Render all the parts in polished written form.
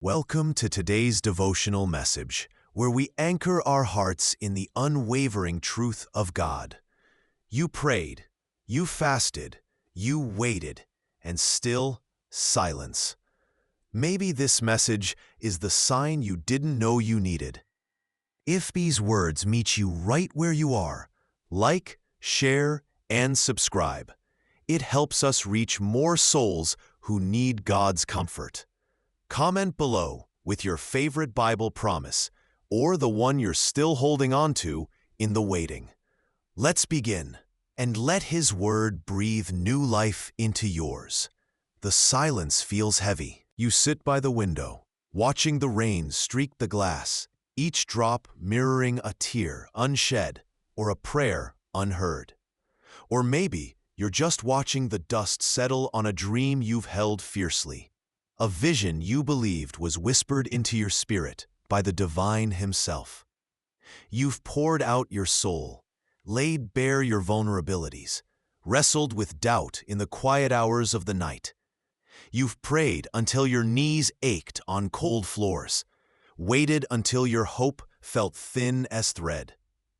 Welcome to today's devotional message, where we anchor our hearts in the unwavering truth of God. You prayed, you fasted, you waited, and still silence. Maybe this message is the sign you didn't know you needed. If these words meet you right where you are, like, share, and subscribe. It helps us reach more souls who need God's comfort. Comment below with your favorite Bible promise or the one you're still holding on to in the waiting. Let's begin, and let His Word breathe new life into yours. The silence feels heavy. You sit by the window, watching the rain streak the glass, each drop mirroring a tear unshed or a prayer unheard. Or maybe you're just watching the dust settle on a dream you've held fiercely. A vision you believed was whispered into your spirit by the divine himself. You've poured out your soul, laid bare your vulnerabilities, wrestled with doubt in the quiet hours of the night. You've prayed until your knees ached on cold floors, waited until your hope felt thin as thread,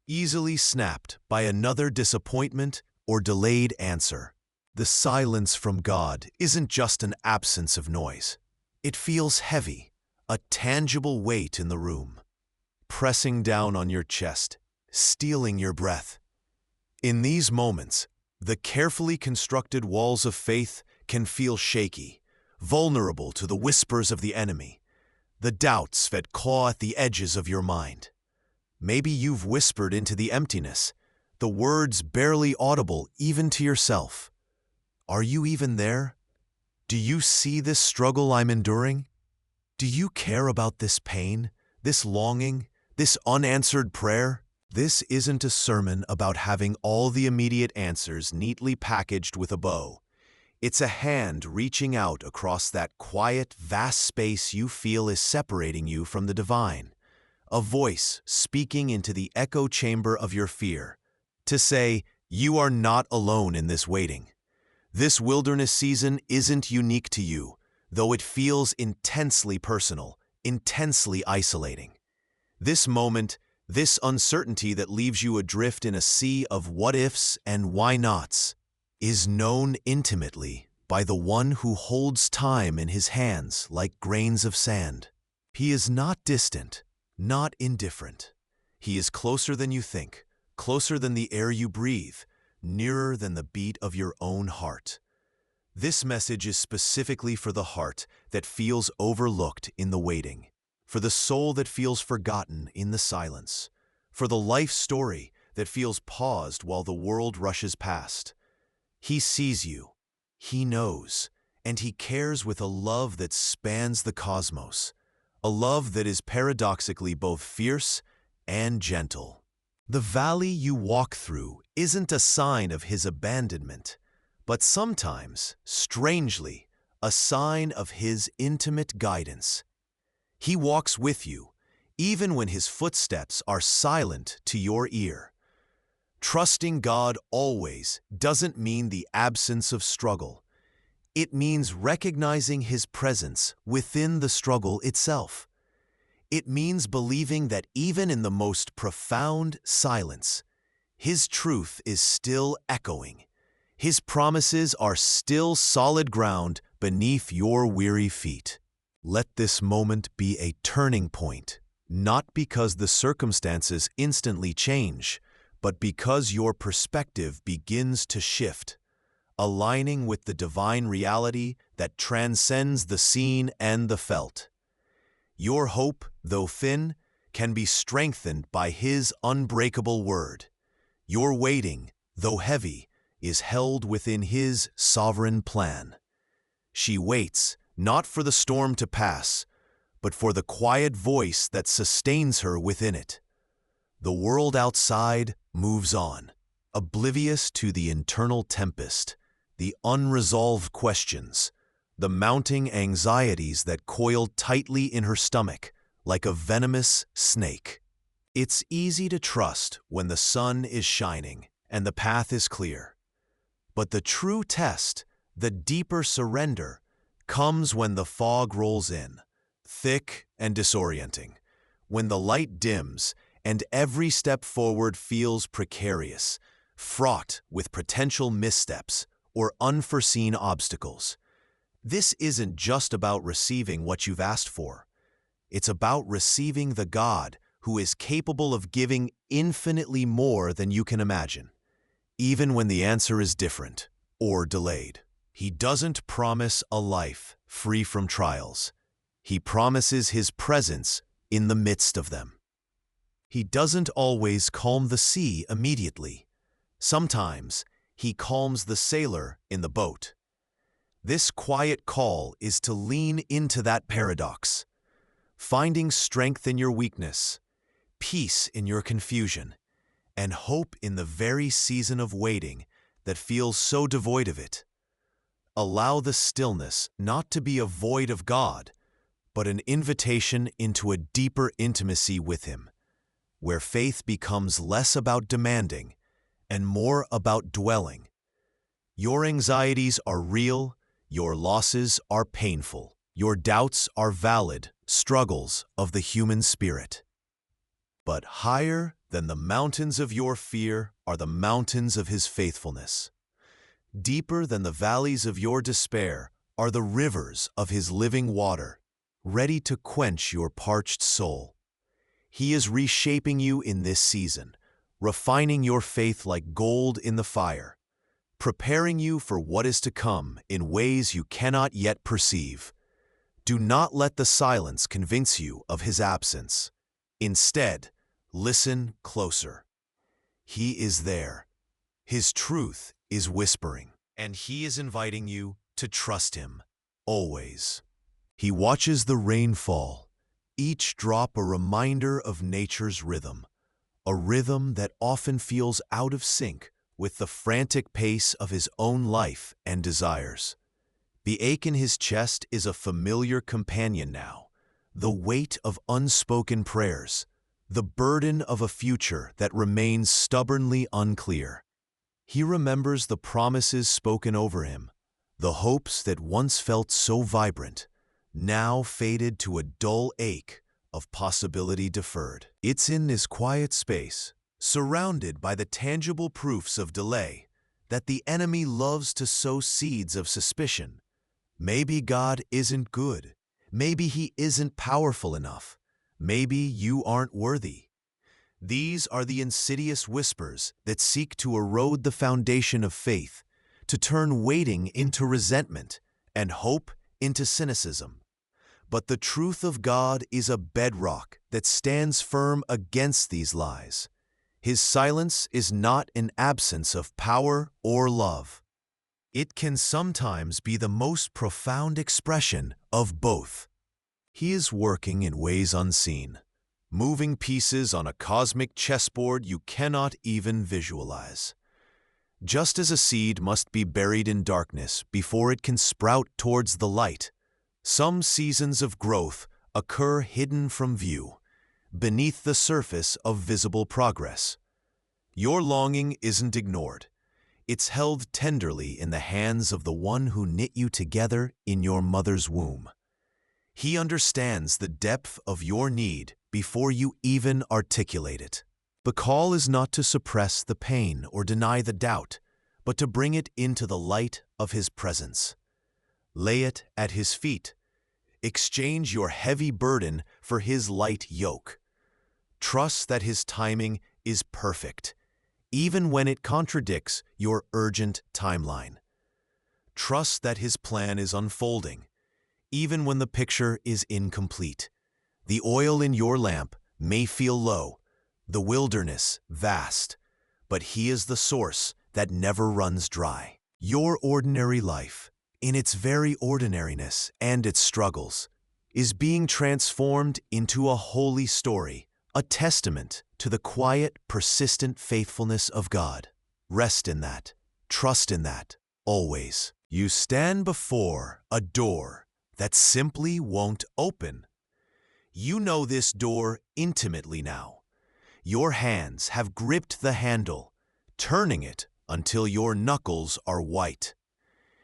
easily snapped by another disappointment or delayed answer. The silence from God isn't just an absence of noise. It feels heavy, a tangible weight in the room, pressing down on your chest, stealing your breath. In these moments, the carefully constructed walls of faith can feel shaky, vulnerable to the whispers of the enemy, the doubts that claw at the edges of your mind. Maybe you've whispered into the emptiness, the words barely audible even to yourself. Are you even there? Do you see this struggle I'm enduring? Do you care about this pain, this longing, this unanswered prayer? This isn't a sermon about having all the immediate answers neatly packaged with a bow. It's a hand reaching out across that quiet, vast space you feel is separating you from the divine. A voice speaking into the echo chamber of your fear, to say, you are not alone in this waiting. This wilderness season isn't unique to you, though it feels intensely personal, intensely isolating. This moment, this uncertainty that leaves you adrift in a sea of what-ifs and why-nots, is known intimately by the one who holds time in his hands like grains of sand. He is not distant, not indifferent. He is closer than you think, closer than the air you breathe, nearer than the beat of your own heart. This message is specifically for the heart that feels overlooked in the waiting, for the soul that feels forgotten in the silence, for the life story that feels paused while the world rushes past. He sees you, He knows, and He cares with a love that spans the cosmos, a love that is paradoxically both fierce and gentle. The valley you walk through isn't a sign of His abandonment, but sometimes, strangely, a sign of His intimate guidance. He walks with you, even when His footsteps are silent to your ear. Trusting God always doesn't mean the absence of struggle. It means recognizing His presence within the struggle itself. It means believing that even in the most profound silence, His truth is still echoing. His promises are still solid ground beneath your weary feet. Let this moment be a turning point, not because the circumstances instantly change, but because your perspective begins to shift, aligning with the divine reality that transcends the seen and the felt. Your hope, though thin, can be strengthened by His unbreakable word. Your waiting, though heavy, is held within His sovereign plan. She waits, not for the storm to pass, but for the quiet voice that sustains her within it. The world outside moves on, oblivious to the internal tempest, the unresolved questions, the mounting anxieties that coiled tightly in her stomach like a venomous snake. It's easy to trust when the sun is shining and the path is clear. But the true test, the deeper surrender, comes when the fog rolls in, thick and disorienting, when the light dims and every step forward feels precarious, fraught with potential missteps or unforeseen obstacles. This isn't just about receiving what you've asked for. It's about receiving the God who is capable of giving infinitely more than you can imagine, even when the answer is different or delayed. He doesn't promise a life free from trials. He promises His presence in the midst of them. He doesn't always calm the sea immediately. Sometimes He calms the sailor in the boat. This quiet call is to lean into that paradox, finding strength in your weakness, peace in your confusion, and hope in the very season of waiting that feels so devoid of it. Allow the stillness not to be a void of God, but an invitation into a deeper intimacy with Him, where faith becomes less about demanding and more about dwelling. Your anxieties are real, your losses are painful, your doubts are valid struggles of the human spirit. But higher than the mountains of your fear are the mountains of His faithfulness. Deeper than the valleys of your despair are the rivers of His living water, ready to quench your parched soul. He is reshaping you in this season, refining your faith like gold in the fire, preparing you for what is to come in ways you cannot yet perceive. Do not let the silence convince you of His absence. Instead, listen closer. He is there. His truth is whispering, and He is inviting you to trust Him, always. He watches the rain fall, each drop a reminder of nature's rhythm, a rhythm that often feels out of sync with the frantic pace of His own life and desires. The ache in His chest is a familiar companion now, the weight of unspoken prayers, the burden of a future that remains stubbornly unclear. He remembers the promises spoken over him, the hopes that once felt so vibrant, now faded to a dull ache of possibility deferred. It's in this quiet space, surrounded by the tangible proofs of delay, that the enemy loves to sow seeds of suspicion. Maybe God isn't good. Maybe He isn't powerful enough. Maybe you aren't worthy. These are the insidious whispers that seek to erode the foundation of faith, to turn waiting into resentment and hope into cynicism. But the truth of God is a bedrock that stands firm against these lies. His silence is not an absence of power or love. It can sometimes be the most profound expression of both. He is working in ways unseen, moving pieces on a cosmic chessboard you cannot even visualize. Just as a seed must be buried in darkness before it can sprout towards the light, some seasons of growth occur hidden from view, beneath the surface of visible progress. Your longing isn't ignored. It's held tenderly in the hands of the One who knit you together in your mother's womb. He understands the depth of your need before you even articulate it. The call is not to suppress the pain or deny the doubt, but to bring it into the light of His presence. Lay it at His feet. Exchange your heavy burden for His light yoke. Trust that His timing is perfect, even when it contradicts your urgent timeline. Trust that His plan is unfolding, even when the picture is incomplete. The oil in your lamp may feel low, the wilderness vast, but He is the source that never runs dry. Your ordinary life, in its very ordinariness and its struggles, is being transformed into a holy story, a testament to the quiet, persistent faithfulness of God. Rest in that. Trust in that, always. You stand before a door that simply won't open. You know this door intimately now. Your hands have gripped the handle, turning it until your knuckles are white.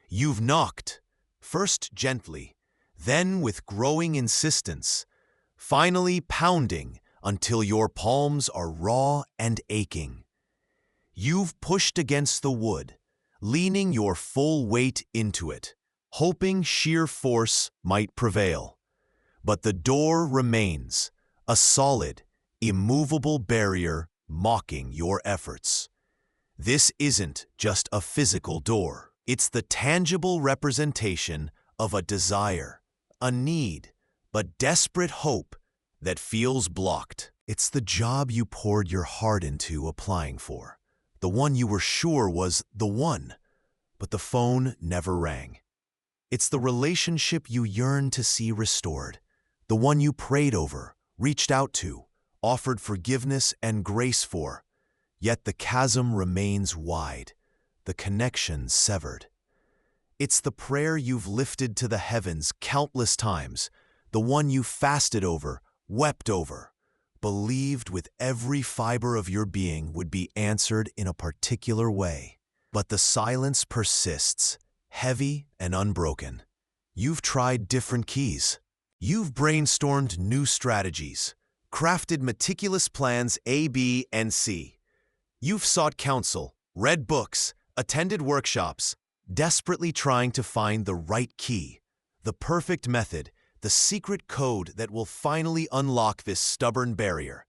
You've knocked, first gently, then with growing insistence, finally pounding until your palms are raw and aching. You've pushed against the wood, leaning your full weight into it, hoping sheer force might prevail. But the door remains, a solid, immovable barrier mocking your efforts. This isn't just a physical door. It's the tangible representation of a desire, a need, a desperate hope that feels blocked. It's the job you poured your heart into applying for, the one you were sure was the one, but the phone never rang. It's the relationship you yearned to see restored, the one you prayed over, reached out to, offered forgiveness and grace for. Yet the chasm remains wide, the connection severed. It's the prayer you've lifted to the heavens countless times, the one you fasted over, wept over, believed with every fiber of your being would be answered in a particular way. But the silence persists, heavy and unbroken. You've tried different keys. You've brainstormed new strategies, crafted meticulous plans A, B, and C. You've sought counsel, read books, attended workshops, desperately trying to find the right key, the perfect method, the secret code that will finally unlock this stubborn barrier.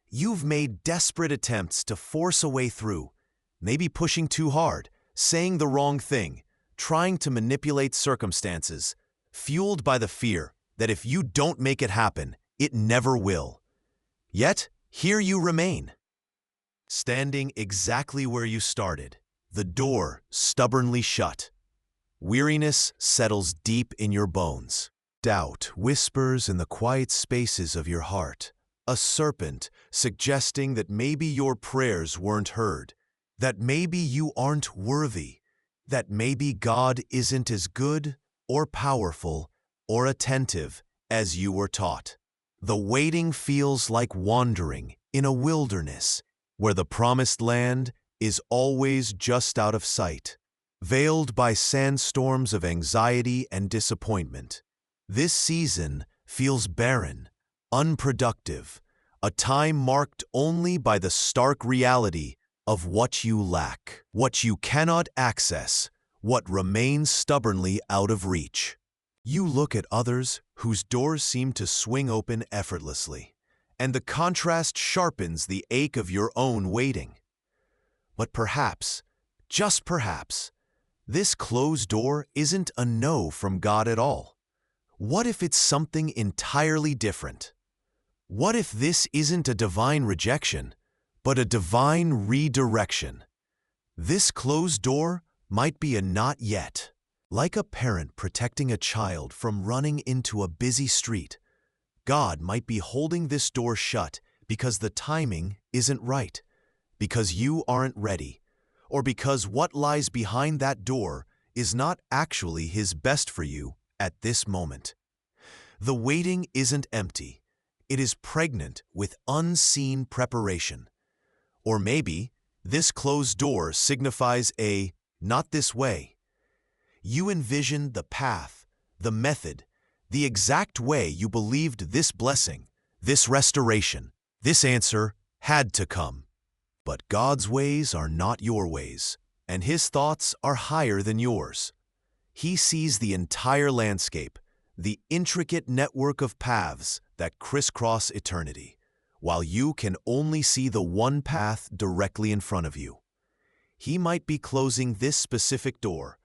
You've made desperate attempts to force a way through, maybe pushing too hard, saying the wrong thing, trying to manipulate circumstances, fueled by the fear that if you don't make it happen, it never will. Yet, here you remain, standing exactly where you started, the door stubbornly shut. Weariness settles deep in your bones. Doubt whispers in the quiet spaces of your heart, a serpent suggesting that maybe your prayers weren't heard, that maybe you aren't worthy, that maybe God isn't as good or powerful or attentive as you were taught. The waiting feels like wandering in a wilderness where the promised land is always just out of sight, veiled by sandstorms of anxiety and disappointment. This season feels barren, unproductive, a time marked only by the stark reality of what you lack, what you cannot access, what remains stubbornly out of reach. You look at others whose doors seem to swing open effortlessly, and the contrast sharpens the ache of your own waiting. But perhaps, just perhaps, this closed door isn't a no from God at all. What if it's something entirely different? What if this isn't a divine rejection, but a divine redirection? This closed door might be a not yet. Like a parent protecting a child from running into a busy street, God might be holding this door shut because the timing isn't right, because you aren't ready, or because what lies behind that door is not actually His best for you at this moment. The waiting isn't empty. It is pregnant with unseen preparation. Or maybe this closed door signifies a not this way. You envisioned the path, the method, the exact way you believed this blessing, this restoration, this answer had to come. But God's ways are not your ways, and His thoughts are higher than yours. He sees the entire landscape, the intricate network of paths that crisscross eternity, while you can only see the one path directly in front of you. He might be closing this specific door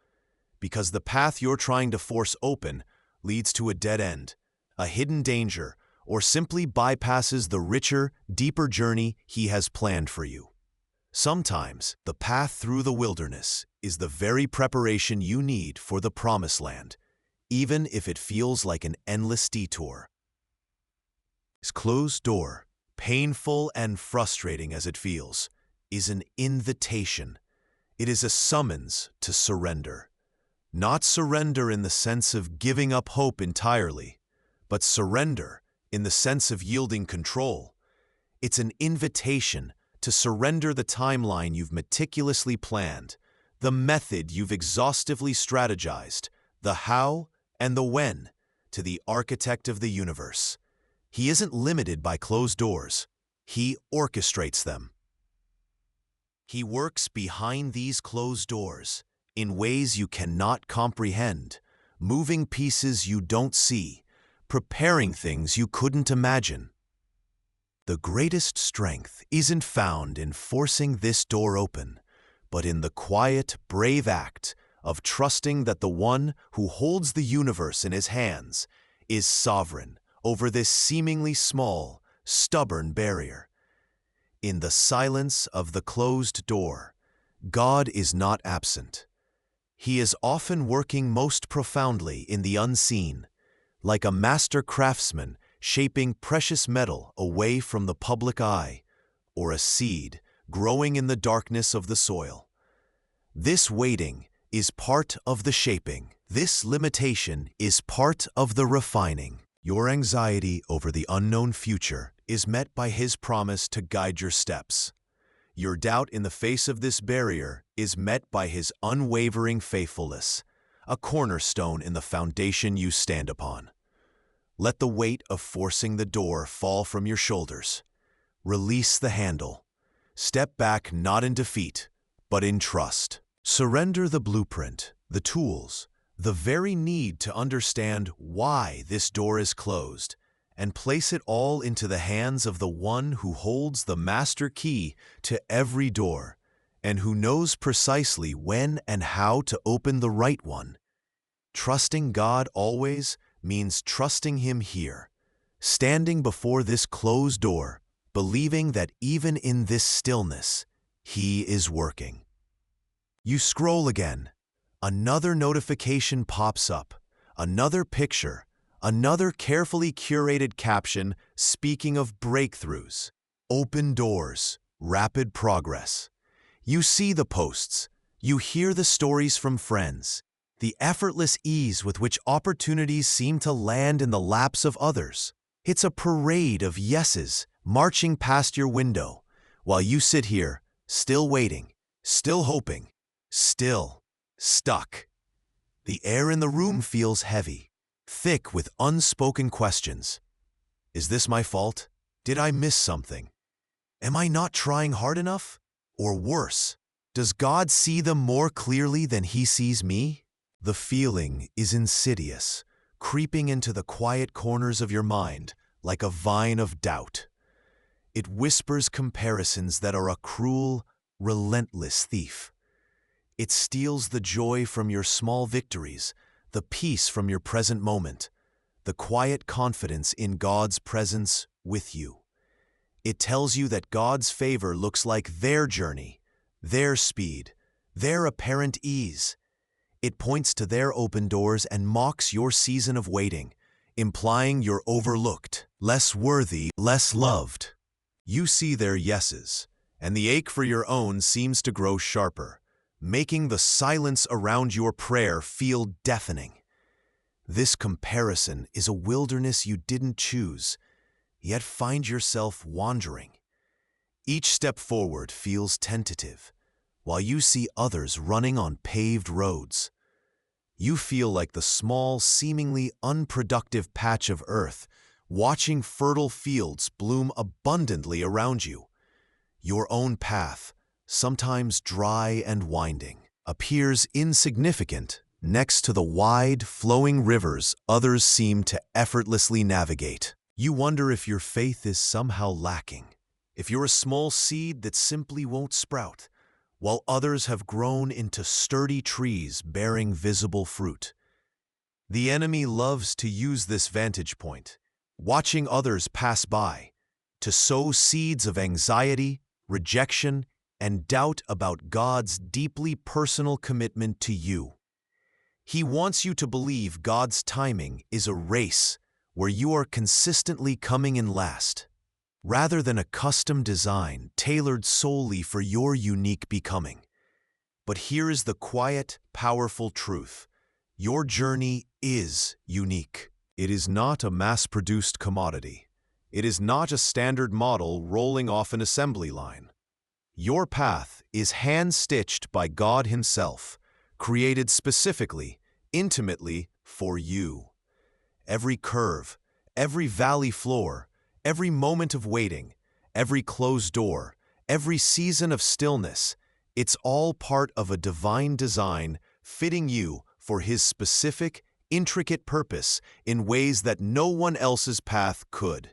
because the path you're trying to force open leads to a dead end, a hidden danger, or simply bypasses the richer, deeper journey He has planned for you. Sometimes the path through the wilderness is the very preparation you need for the promised land, even if it feels like an endless detour. This closed door, painful and frustrating as it feels, is an invitation. It is a summons to surrender. Not surrender in the sense of giving up hope entirely, but surrender in the sense of yielding control. It's an invitation to surrender the timeline you've meticulously planned, the method you've exhaustively strategized, the how and the when, to the architect of the universe. He isn't limited by closed doors. He orchestrates them. He works behind these closed doors in ways you cannot comprehend, moving pieces you don't see, preparing things you couldn't imagine. The greatest strength isn't found in forcing this door open, but in the quiet, brave act of trusting that the one who holds the universe in his hands is sovereign over this seemingly small, stubborn barrier. In the silence of the closed door, God is not absent. He is often working most profoundly in the unseen, like a master craftsman shaping precious metal away from the public eye, or a seed growing in the darkness of the soil. This waiting is part of the shaping. This limitation is part of the refining. Your anxiety over the unknown future is met by His promise to guide your steps. Your doubt in the face of this barrier is met by His unwavering faithfulness, a cornerstone in the foundation you stand upon. Let the weight of forcing the door fall from your shoulders. Release the handle. Step back not in defeat, but in trust. Surrender the blueprint, the tools, the very need to understand why this door is closed, and place it all into the hands of the one who holds the master key to every door, and who knows precisely when and how to open the right one. Trusting God always means trusting Him here, standing before this closed door, believing that even in this stillness, He is working. You scroll again. Another notification pops up, another picture, another carefully curated caption speaking of breakthroughs, open doors, rapid progress. You see the posts, you hear the stories from friends, the effortless ease with which opportunities seem to land in the laps of others. It's a parade of yeses marching past your window, while you sit here, still waiting, still hoping, still stuck. The air in the room feels heavy, thick with unspoken questions. Is this my fault? Did I miss something? Am I not trying hard enough? Or worse, does God see them more clearly than He sees me? The feeling is insidious, creeping into the quiet corners of your mind like a vine of doubt. It whispers comparisons that are a cruel, relentless thief. It steals the joy from your small victories, the peace from your present moment, the quiet confidence in God's presence with you. It tells you that God's favor looks like their journey, their speed, their apparent ease. It points to their open doors and mocks your season of waiting, implying you're overlooked, less worthy, less loved. You see their yeses, and the ache for your own seems to grow sharper, making the silence around your prayer feel deafening. This comparison is a wilderness you didn't choose, yet find yourself wandering. Each step forward feels tentative, while you see others running on paved roads. You feel like the small, seemingly unproductive patch of earth, watching fertile fields bloom abundantly around you. Your own path, sometimes dry and winding, appears insignificant next to the wide, flowing rivers others seem to effortlessly navigate. You wonder if your faith is somehow lacking, if you're a small seed that simply won't sprout, while others have grown into sturdy trees bearing visible fruit. The enemy loves to use this vantage point, watching others pass by, to sow seeds of anxiety, rejection, and doubt about God's deeply personal commitment to you. He wants you to believe God's timing is a race where you are consistently coming in last, rather than a custom design tailored solely for your unique becoming. But here is the quiet, powerful truth. Your journey is unique. It is not a mass-produced commodity. It is not a standard model rolling off an assembly line. Your path is hand-stitched by God Himself, created specifically, intimately for you. every curve, every valley floor, every moment of waiting, every closed door, every season of stillness, it's all part of a divine design fitting you for His specific, intricate purpose in ways that no one else's path could.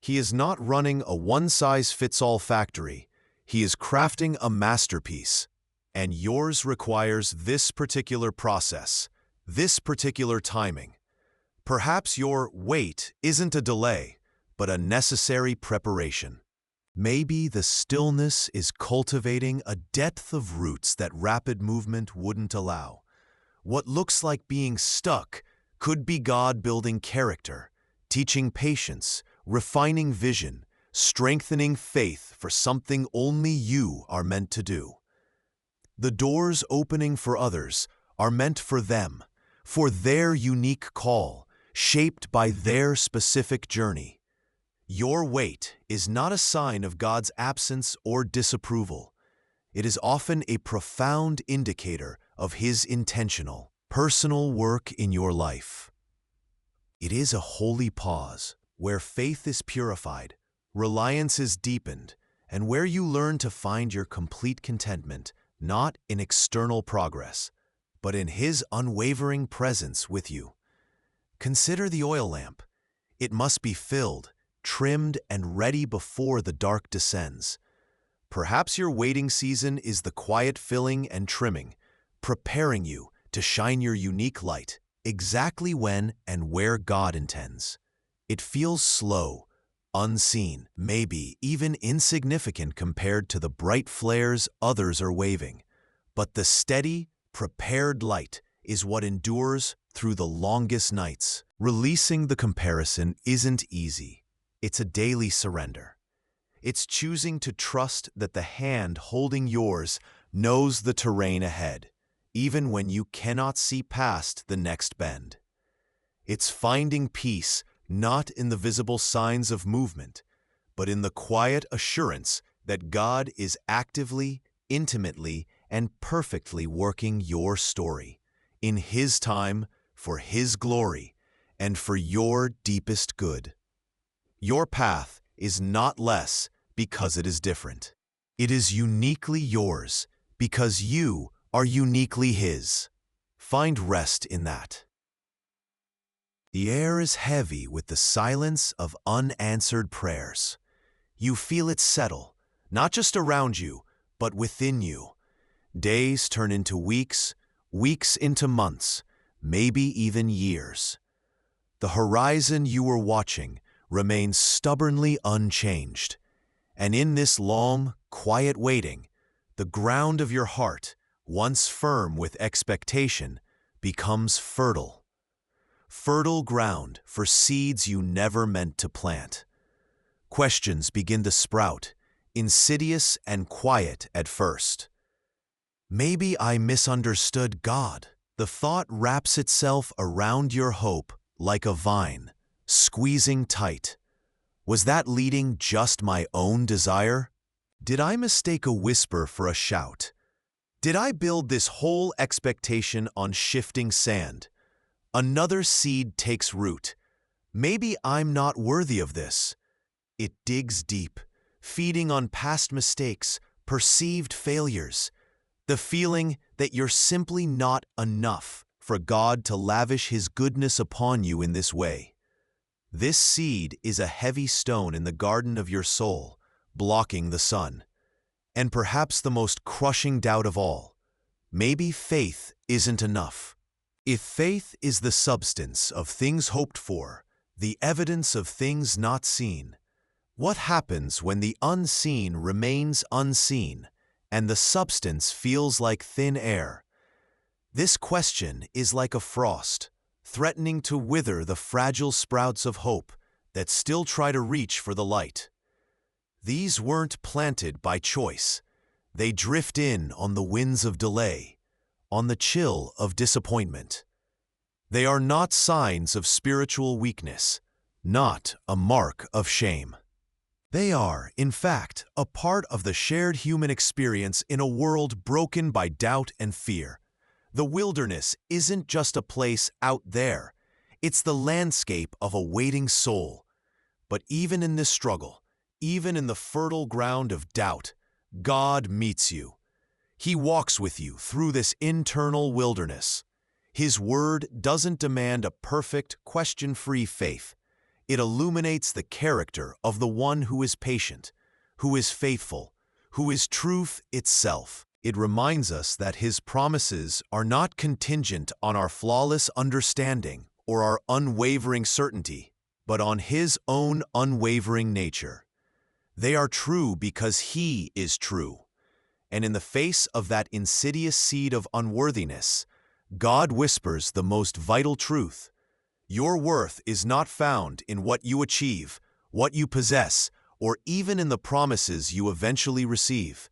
He is not running a one-size-fits-all factory. He is crafting a masterpiece, and yours requires this particular process, this particular timing. Perhaps your wait isn't a delay, but a necessary preparation. Maybe the stillness is cultivating a depth of roots that rapid movement wouldn't allow. What looks like being stuck could be God building character, teaching patience, refining vision, strengthening faith for something only you are meant to do. The doors opening for others are meant for them, for their unique call, shaped by their specific journey. Your wait is not a sign of God's absence or disapproval. It is often a profound indicator of His intentional, personal work in your life. It is a holy pause where faith is purified, reliance is deepened, and where you learn to find your complete contentment not in external progress, but in His unwavering presence with you. Consider the oil lamp. It must be filled, trimmed, and ready before the dark descends. Perhaps your waiting season is the quiet filling and trimming, preparing you to shine your unique light exactly when and where God intends. It feels slow, unseen, maybe even insignificant compared to the bright flares others are waving. But the steady, prepared light is what endures through the longest nights. Releasing the comparison isn't easy. It's a daily surrender. It's choosing to trust that the hand holding yours knows the terrain ahead, even when you cannot see past the next bend. It's finding peace not in the visible signs of movement, but in the quiet assurance that God is actively, intimately, and perfectly working your story, in His time, for His glory, and for your deepest good. Your path is not less because it is different. It is uniquely yours because you are uniquely His. Find rest in that. The air is heavy with the silence of unanswered prayers. You feel it settle, not just around you, but within you. Days turn into weeks, weeks into months, maybe even years. The horizon you were watching remains stubbornly unchanged. And in this long, quiet waiting, the ground of your heart, once firm with expectation, becomes fertile. Fertile ground for seeds you never meant to plant. Questions begin to sprout, insidious and quiet at first. Maybe I misunderstood God. The thought wraps itself around your hope like a vine, squeezing tight. Was that leading just my own desire? Did I mistake a whisper for a shout? Did I build this whole expectation on shifting sand? Another seed takes root. Maybe I'm not worthy of this. It digs deep, feeding on past mistakes, perceived failures, the feeling that you're simply not enough for God to lavish His goodness upon you in this way. This seed is a heavy stone in the garden of your soul, blocking the sun. And perhaps the most crushing doubt of all, maybe faith isn't enough. If faith is the substance of things hoped for, the evidence of things not seen, what happens when the unseen remains unseen and the substance feels like thin air? This question is like a frost, threatening to wither the fragile sprouts of hope that still try to reach for the light. These weren't planted by choice. They drift in on the winds of delay, on the chill of disappointment. They are not signs of spiritual weakness, not a mark of shame. They are, in fact, a part of the shared human experience in a world broken by doubt and fear. The wilderness isn't just a place out there. It's the landscape of a waiting soul. But even in this struggle, even in the fertile ground of doubt, God meets you. He walks with you through this internal wilderness. His word doesn't demand a perfect, question-free faith. It illuminates the character of the one who is patient, who is faithful, who is truth itself. It reminds us that His promises are not contingent on our flawless understanding or our unwavering certainty, but on His own unwavering nature. They are true because He is true. And in the face of that insidious seed of unworthiness, God whispers the most vital truth. Your worth is not found in what you achieve, what you possess, or even in the promises you eventually receive.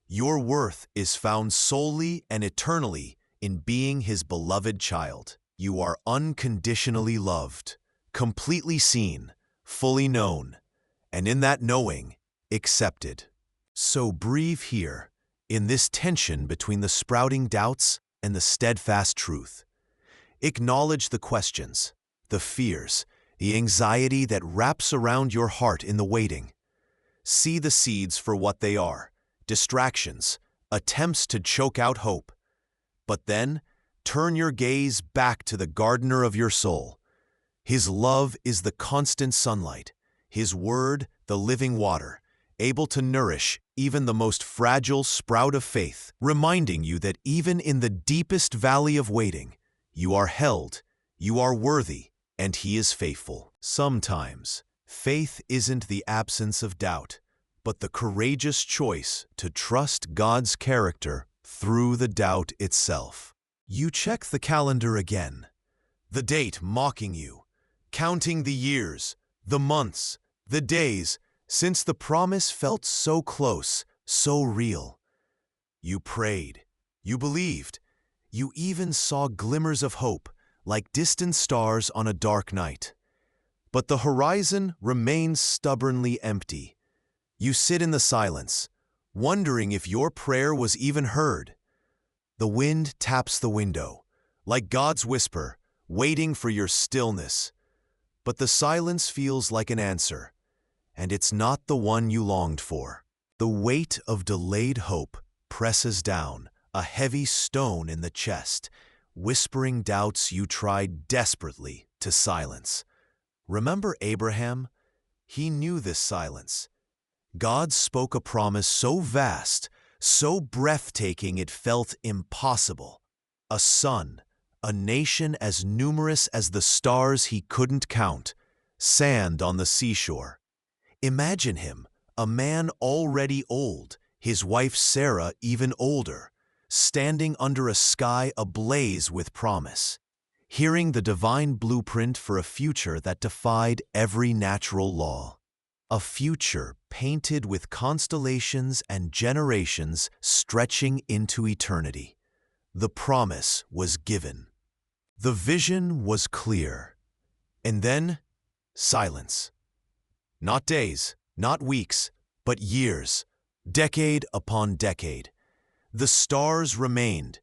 Your worth is found solely and eternally in being His beloved child. You are unconditionally loved, completely seen, fully known, and in that knowing, accepted. So breathe here, in this tension between the sprouting doubts and the steadfast truth. Acknowledge the questions, the fears, the anxiety that wraps around your heart in the waiting. See the seeds for what they are, distractions, attempts to choke out hope. But then, turn your gaze back to the gardener of your soul. His love is the constant sunlight, His word the living water, able to nourish even the most fragile sprout of faith, reminding you that even in the deepest valley of waiting, you are held, you are worthy, and He is faithful. Sometimes, faith isn't the absence of doubt, but the courageous choice to trust God's character through the doubt itself. You check the calendar again, the date mocking you, counting the years, the months, the days, since the promise felt so close, so real. You prayed, you believed, you even saw glimmers of hope, like distant stars on a dark night. But the horizon remains stubbornly empty. You sit in the silence, wondering if your prayer was even heard. The wind taps the window, like God's whisper, waiting for your stillness. But the silence feels like an answer, and it's not the one you longed for. The weight of delayed hope presses down, a heavy stone in the chest, whispering doubts you tried desperately to silence. Remember Abraham? He knew this silence. God spoke a promise so vast, so breathtaking it felt impossible. A son, a nation as numerous as the stars he couldn't count, sand on the seashore. Imagine him, a man already old, his wife Sarah even older, standing under a sky ablaze with promise, hearing the divine blueprint for a future that defied every natural law. A future painted with constellations and generations stretching into eternity. The promise was given. The vision was clear. And then, silence. Not days, not weeks, but years, decade upon decade. The stars remained,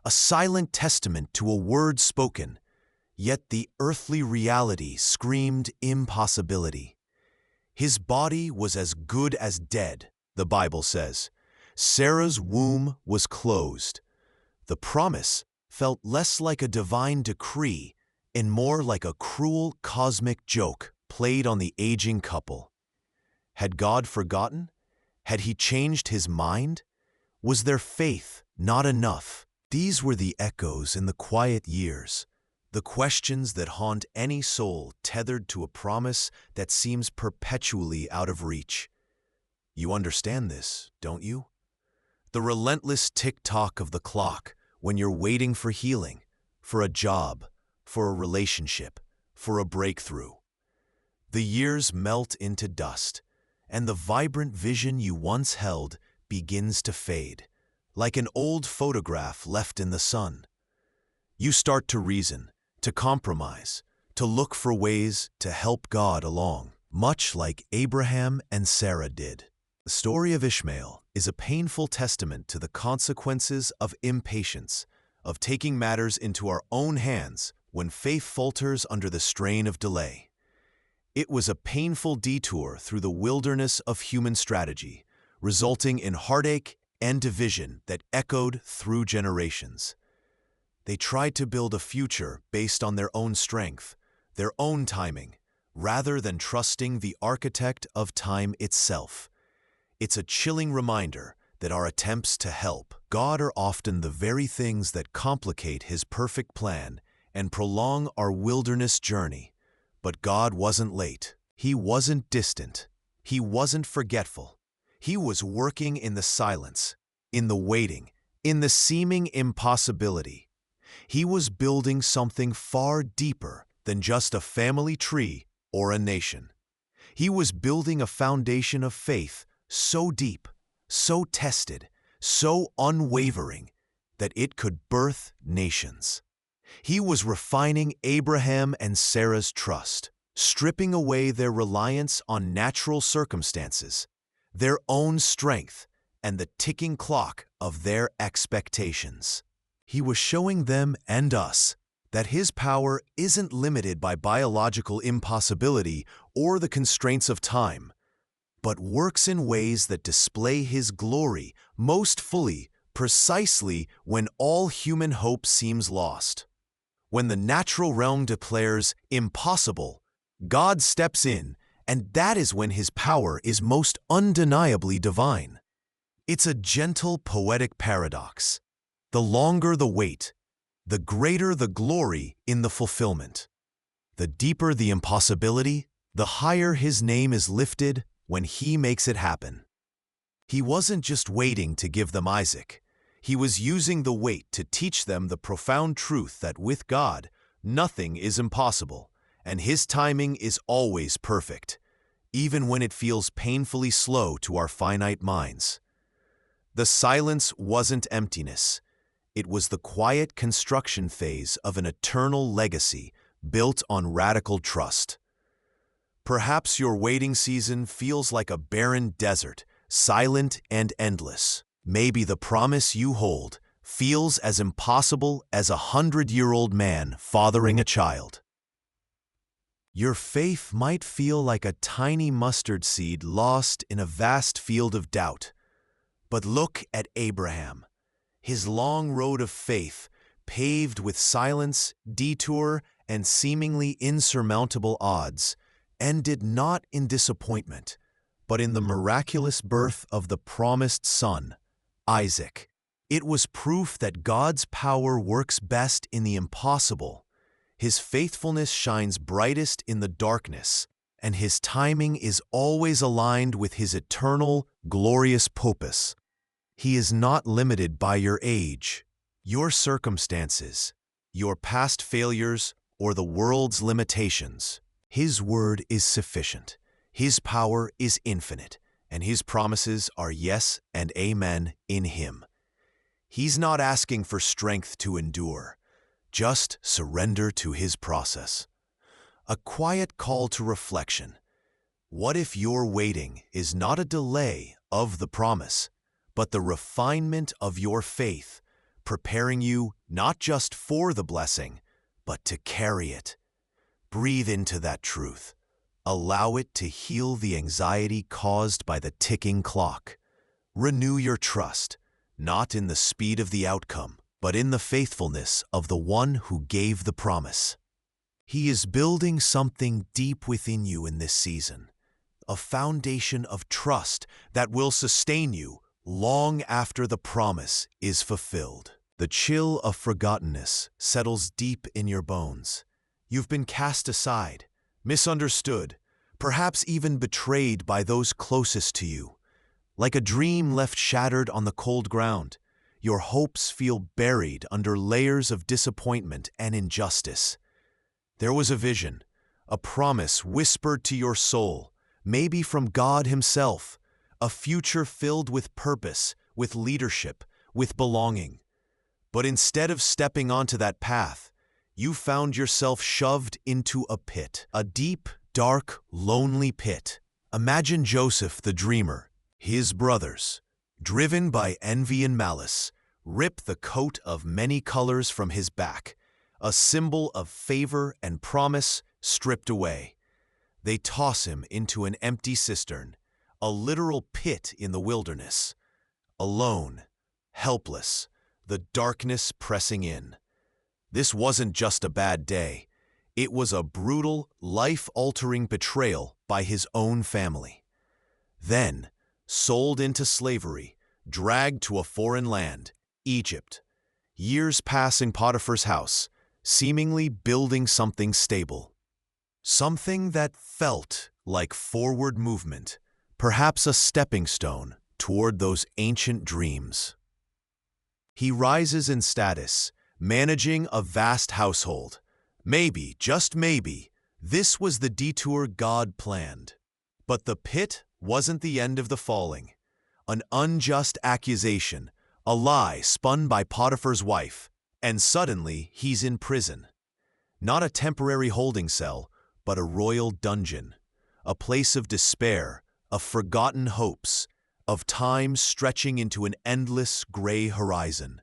a silent testament to a word spoken, yet the earthly reality screamed impossibility. His body was as good as dead, the Bible says. Sarah's womb was closed. The promise felt less like a divine decree and more like a cruel cosmic joke played on the aging couple. Had God forgotten? Had He changed His mind? Was their faith not enough? These were the echoes in the quiet years, the questions that haunt any soul tethered to a promise that seems perpetually out of reach. You understand this, don't you? The relentless tick-tock of the clock when you're waiting for healing, for a job, for a relationship, for a breakthrough. The years melt into dust, and the vibrant vision you once held begins to fade, like an old photograph left in the sun. You start to reason, to compromise, to look for ways to help God along, much like Abraham and Sarah did. The story of Ishmael is a painful testament to the consequences of impatience, of taking matters into our own hands when faith falters under the strain of delay. It was a painful detour through the wilderness of human strategy, resulting in heartache and division that echoed through generations. They tried to build a future based on their own strength, their own timing, rather than trusting the architect of time itself. It's a chilling reminder that our attempts to help God are often the very things that complicate His perfect plan and prolong our wilderness journey. But God wasn't late. He wasn't distant. He wasn't forgetful. He was working in the silence, in the waiting, in the seeming impossibility. He was building something far deeper than just a family tree or a nation. He was building a foundation of faith so deep, so tested, so unwavering that it could birth nations. He was refining Abraham and Sarah's trust, stripping away their reliance on natural circumstances, their own strength, and the ticking clock of their expectations. He was showing them and us that His power isn't limited by biological impossibility or the constraints of time, but works in ways that display His glory most fully, precisely when all human hope seems lost. When the natural realm declares impossible, God steps in, and that is when His power is most undeniably divine. It's a gentle, poetic paradox. The longer the wait, the greater the glory in the fulfillment. The deeper the impossibility, the higher His name is lifted when He makes it happen. He wasn't just waiting to give them Isaac. He was using the wait to teach them the profound truth that with God, nothing is impossible, and His timing is always perfect, even when it feels painfully slow to our finite minds. The silence wasn't emptiness. It was the quiet construction phase of an eternal legacy built on radical trust. Perhaps your waiting season feels like a barren desert, silent and endless. Maybe the promise you hold feels as impossible as a 100-year-old man fathering a child. Your faith might feel like a tiny mustard seed lost in a vast field of doubt. But look at Abraham. His long road of faith, paved with silence, detour, and seemingly insurmountable odds, ended not in disappointment, but in the miraculous birth of the promised son, Isaac. It was proof that God's power works best in the impossible. His faithfulness shines brightest in the darkness, and His timing is always aligned with His eternal, glorious purpose. He is not limited by your age, your circumstances, your past failures, or the world's limitations. His word is sufficient. His power is infinite, and His promises are yes and amen in Him. He's not asking for strength to endure. Just surrender to His process. A quiet call to reflection. What if your waiting is not a delay of the promise, but the refinement of your faith, preparing you not just for the blessing, but to carry it? Breathe into that truth. Allow it to heal the anxiety caused by the ticking clock. Renew your trust, not in the speed of the outcome, but in the faithfulness of the one who gave the promise. He is building something deep within you in this season, a foundation of trust that will sustain you long after the promise is fulfilled. The chill of forgottenness settles deep in your bones. You've been cast aside, misunderstood, perhaps even betrayed by those closest to you. Like a dream left shattered on the cold ground, your hopes feel buried under layers of disappointment and injustice. There was a vision, a promise whispered to your soul, maybe from God Himself, a future filled with purpose, with leadership, with belonging. But instead of stepping onto that path, you found yourself shoved into a pit, a deep, dark, lonely pit. Imagine Joseph the dreamer, his brothers, driven by envy and malice, rip the coat of many colors from his back, a symbol of favor and promise stripped away. They toss him into an empty cistern, a literal pit in the wilderness. Alone, helpless, the darkness pressing in. This wasn't just a bad day. It was a brutal, life-altering betrayal by his own family. Then, sold into slavery, dragged to a foreign land, Egypt. Years pass in Potiphar's house, seemingly building something stable. Something that felt like forward movement, perhaps a stepping stone toward those ancient dreams. He rises in status, managing a vast household. Maybe, just maybe, this was the detour God planned. But the pit wasn't the end of the falling. An unjust accusation, a lie spun by Potiphar's wife, and suddenly he's in prison. Not a temporary holding cell, but a royal dungeon, a place of despair, of forgotten hopes, of time stretching into an endless gray horizon.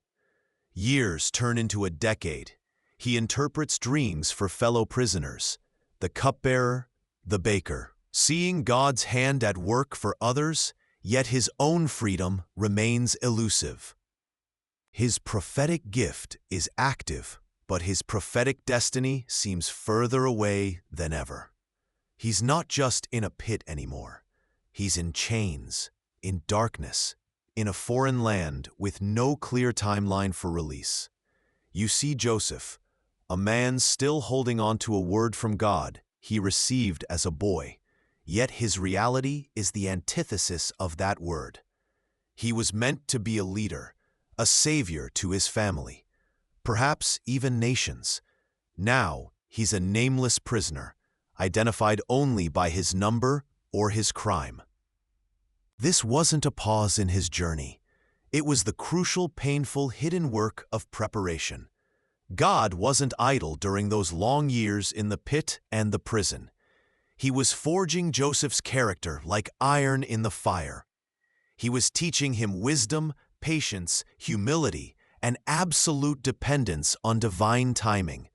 Years turn into a decade. He interprets dreams for fellow prisoners, the cupbearer, the baker, seeing God's hand at work for others, yet his own freedom remains elusive. His prophetic gift is active, but his prophetic destiny seems further away than ever. He's not just in a pit anymore. He's in chains, in darkness, in a foreign land with no clear timeline for release. You see Joseph, a man still holding on to a word from God he received as a boy, yet his reality is the antithesis of that word. He was meant to be a leader, a savior to his family, perhaps even nations. Now he's a nameless prisoner, identified only by his number or his crime. This wasn't a pause in his journey. It was the crucial, painful, hidden work of preparation. God wasn't idle during those long years in the pit and the prison. He was forging Joseph's character like iron in the fire. He was teaching him wisdom, patience, humility, and absolute dependence on divine timing.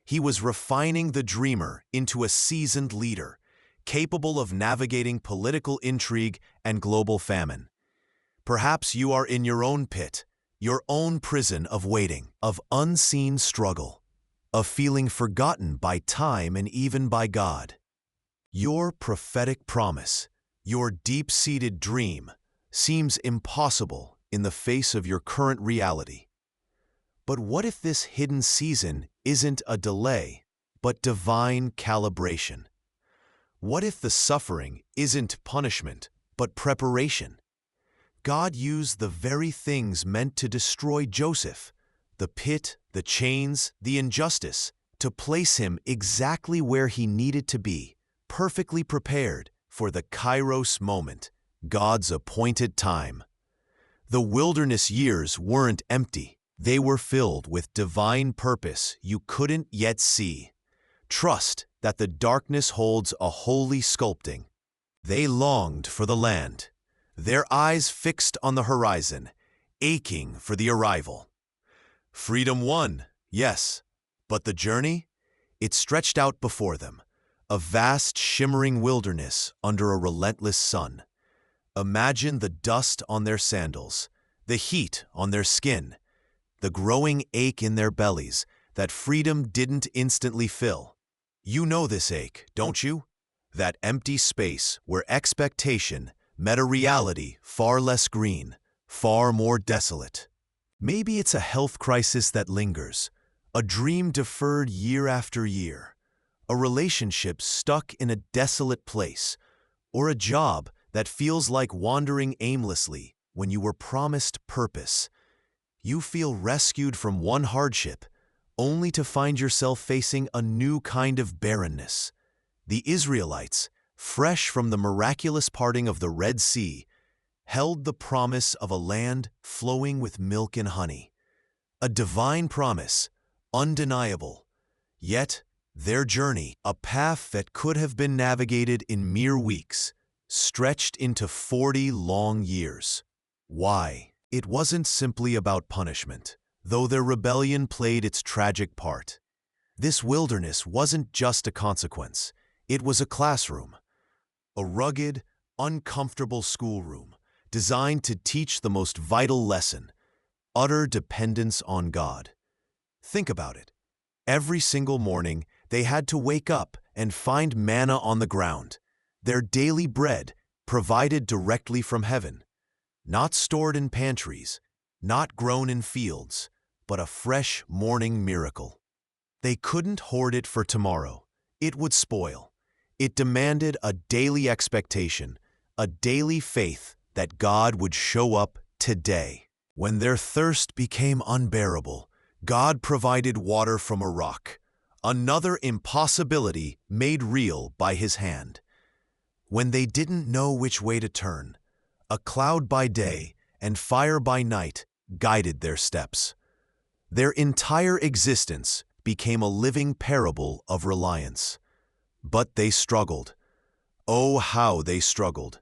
He was refining the dreamer into a seasoned leader, capable of navigating political intrigue and global famine. Perhaps you are in your own pit, your own prison of waiting, of unseen struggle, of feeling forgotten by time and even by God. Your prophetic promise, your deep-seated dream, seems impossible in the face of your current reality. But what if this hidden season isn't a delay, but divine calibration? What if the suffering isn't punishment, but preparation? God used the very things meant to destroy Joseph, the pit, the chains, the injustice, to place him exactly where he needed to be, perfectly prepared for the Kairos moment, God's appointed time. The wilderness years weren't empty. They were filled with divine purpose you couldn't yet see. Trust that the darkness holds a holy sculpting. They longed for the land, their eyes fixed on the horizon, aching for the arrival. Freedom won, yes, but the journey? It stretched out before them, a vast shimmering wilderness under a relentless sun. Imagine the dust on their sandals, the heat on their skin, the growing ache in their bellies that freedom didn't instantly fill. You know this ache, don't you? That empty space where expectation met a reality far less green, far more desolate. Maybe it's a health crisis that lingers, a dream deferred year after year, a relationship stuck in a desolate place, or a job that feels like wandering aimlessly when you were promised purpose. You feel rescued from one hardship, only to find yourself facing a new kind of barrenness. The Israelites, fresh from the miraculous parting of the Red Sea, held the promise of a land flowing with milk and honey. A divine promise, undeniable. Yet, their journey, a path that could have been navigated in mere weeks, stretched into 40 long years. Why? It wasn't simply about punishment, though their rebellion played its tragic part. This wilderness wasn't just a consequence, it was a classroom. A rugged, uncomfortable schoolroom designed to teach the most vital lesson: utter dependence on God. Think about it. Every single morning, they had to wake up and find manna on the ground, their daily bread provided directly from heaven, not stored in pantries, not grown in fields, but a fresh morning miracle. They couldn't hoard it for tomorrow. It would spoil. It demanded a daily expectation, a daily faith that God would show up today. When their thirst became unbearable, God provided water from a rock, another impossibility made real by His hand. When they didn't know which way to turn, a cloud by day and fire by night guided their steps. Their entire existence became a living parable of reliance. But they struggled. Oh, how they struggled.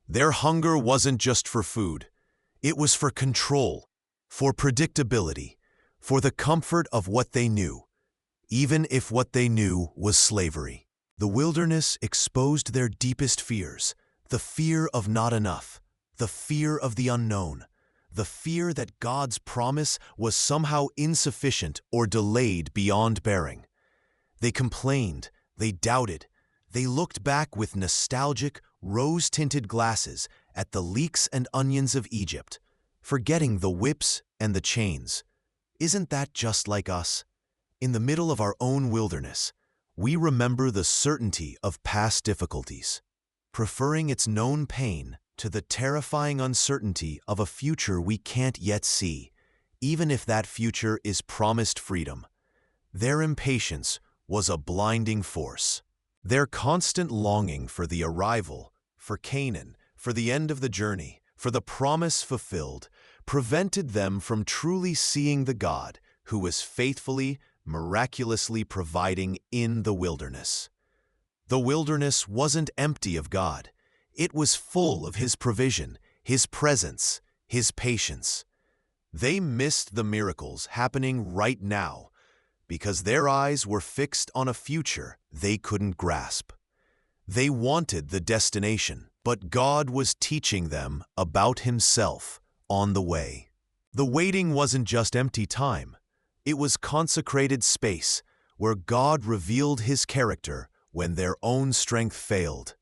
Their hunger wasn't just for food. It was for control, for predictability, for the comfort of what they knew, even if what they knew was slavery. The wilderness exposed their deepest fears, the fear of not enough, the fear of the unknown, the fear that God's promise was somehow insufficient or delayed beyond bearing. They complained, they doubted, they looked back with nostalgic, rose-tinted glasses at the leeks and onions of Egypt, forgetting the whips and the chains. Isn't that just like us? In the middle of our own wilderness, we remember the certainty of past difficulties, preferring its known pain to the terrifying uncertainty of a future we can't yet see, even if that future is promised freedom. Their impatience was a blinding force. Their constant longing for the arrival, for Canaan, for the end of the journey, for the promise fulfilled, prevented them from truly seeing the God who was faithfully, miraculously providing in the wilderness. The wilderness wasn't empty of God. It was full of His provision, His presence, His patience. They missed the miracles happening right now because their eyes were fixed on a future they couldn't grasp. They wanted the destination, but God was teaching them about Himself on the way. The waiting wasn't just empty time. It was consecrated space where God revealed His character when their own strength failed.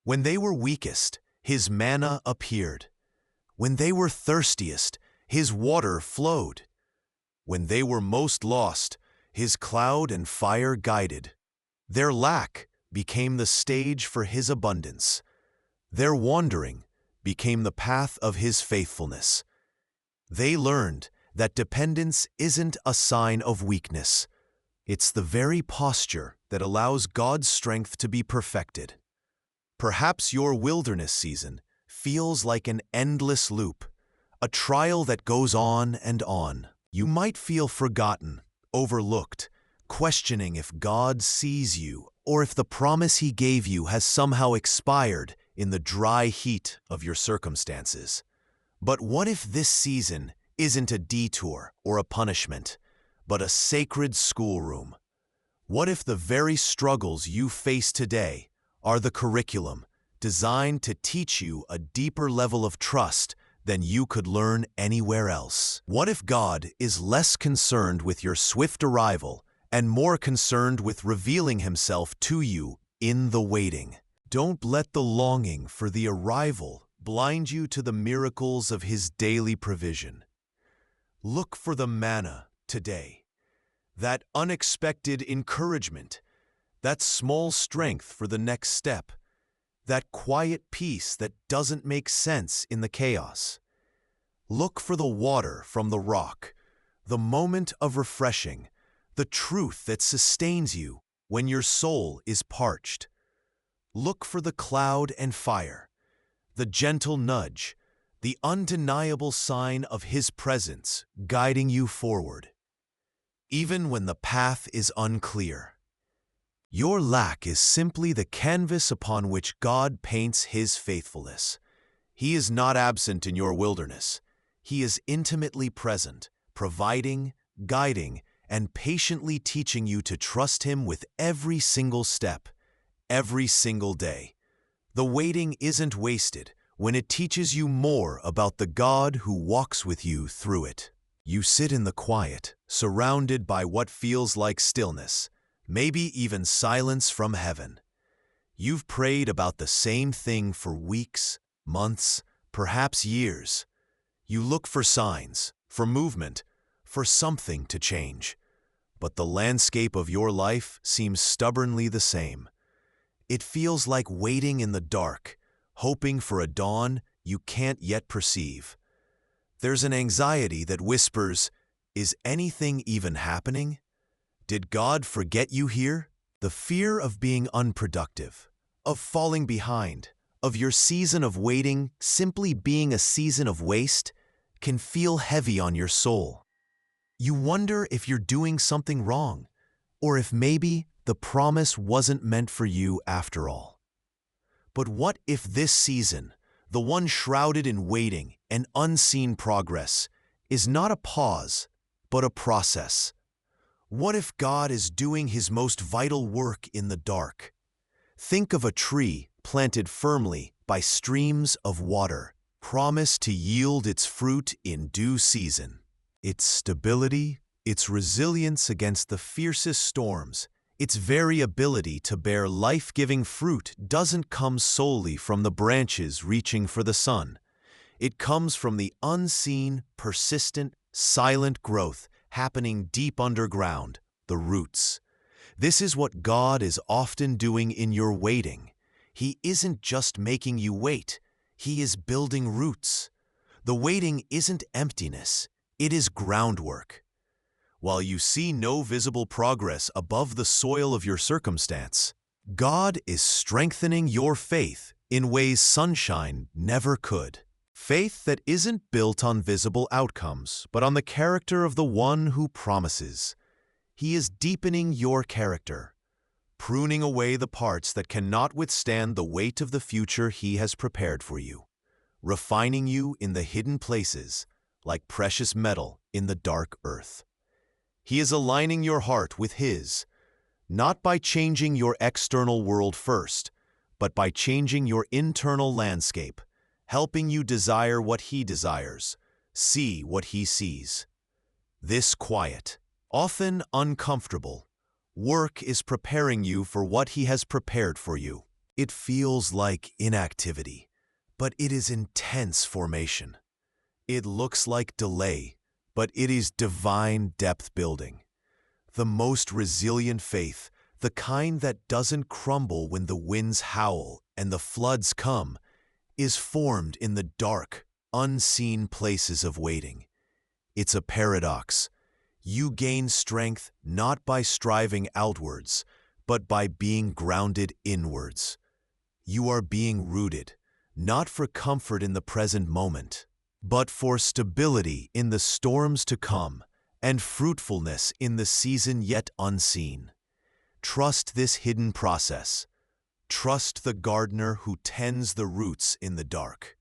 When they were weakest, His manna appeared. When they were thirstiest, His water flowed. When they were most lost, His cloud and fire guided. Their lack became the stage for His abundance. Their wandering became the path of His faithfulness. They learned that dependence isn't a sign of weakness. It's the very posture that allows God's strength to be perfected. Perhaps your wilderness season feels like an endless loop, a trial that goes on and on. You might feel forgotten, overlooked, questioning if God sees you or if the promise He gave you has somehow expired in the dry heat of your circumstances. But what if this season isn't a detour or a punishment, but a sacred schoolroom? What if the very struggles you face today are the curriculum designed to teach you a deeper level of trust than you could learn anywhere else? What if God is less concerned with your swift arrival and more concerned with revealing Himself to you in the waiting? Don't let the longing for the arrival blind you to the miracles of His daily provision. Look for the manna today, that unexpected encouragement, that small strength for the next step, that quiet peace that doesn't make sense in the chaos. Look for the water from the rock, the moment of refreshing, the truth that sustains you when your soul is parched. Look for the cloud and fire, the gentle nudge, the undeniable sign of His presence guiding you forward, even when the path is unclear. Your lack is simply the canvas upon which God paints His faithfulness. He is not absent in your wilderness. He is intimately present, providing, guiding, and patiently teaching you to trust Him with every single step, every single day. The waiting isn't wasted when it teaches you more about the God who walks with you through it. You sit in the quiet, surrounded by what feels like stillness, maybe even silence from heaven. You've prayed about the same thing for weeks, months, perhaps years. You look for signs, for movement, for something to change. But the landscape of your life seems stubbornly the same. It feels like waiting in the dark, hoping for a dawn you can't yet perceive. There's an anxiety that whispers, "Is anything even happening? Did God forget you here?" The fear of being unproductive, of falling behind, of your season of waiting simply being a season of waste, can feel heavy on your soul. You wonder if you're doing something wrong, or if maybe the promise wasn't meant for you after all. But what if this season, the one shrouded in waiting and unseen progress, is not a pause, but a process? What if God is doing His most vital work in the dark? Think of a tree planted firmly by streams of water, promised to yield its fruit in due season. Its stability, its resilience against the fiercest storms, its very ability to bear life-giving fruit doesn't come solely from the branches reaching for the sun. It comes from the unseen, persistent, silent growth happening deep underground, the roots. This is what God is often doing in your waiting. He isn't just making you wait, He is building roots. The waiting isn't emptiness, it is groundwork. While you see no visible progress above the soil of your circumstance, God is strengthening your faith in ways sunshine never could. Faith that isn't built on visible outcomes, but on the character of the one who promises. He is deepening your character, pruning away the parts that cannot withstand the weight of the future He has prepared for you, refining you in the hidden places like precious metal in the dark earth. He is aligning your heart with His, not by changing your external world first, but by changing your internal landscape, helping you desire what He desires, see what He sees. This quiet, often uncomfortable, work is preparing you for what He has prepared for you. It feels like inactivity, but it is intense formation. It looks like delay, but it is divine depth building. The most resilient faith, the kind that doesn't crumble when the winds howl and the floods come, is formed in the dark, unseen places of waiting. It's a paradox. You gain strength not by striving outwards, but by being grounded inwards. You are being rooted, not for comfort in the present moment, but for stability in the storms to come and fruitfulness in the season yet unseen. Trust this hidden process. Trust the gardener who tends the roots in the dark.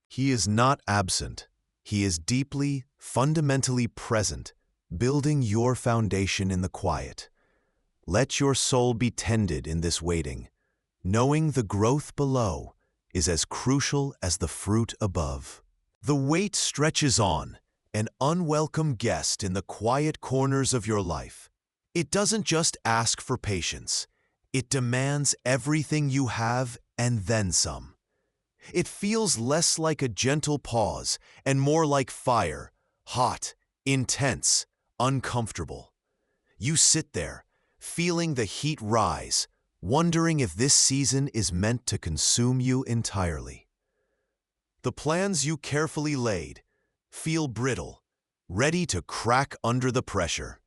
He is not absent. He is deeply, fundamentally present, building your foundation in the quiet. Let your soul be tended in this waiting, knowing the growth below is as crucial as the fruit above. The wait stretches on, an unwelcome guest in the quiet corners of your life. It doesn't just ask for patience. It demands everything you have and then some. It feels less like a gentle pause and more like fire, hot, intense, uncomfortable. You sit there, feeling the heat rise, wondering if this season is meant to consume you entirely. The plans you carefully laid feel brittle, ready to crack under the pressure.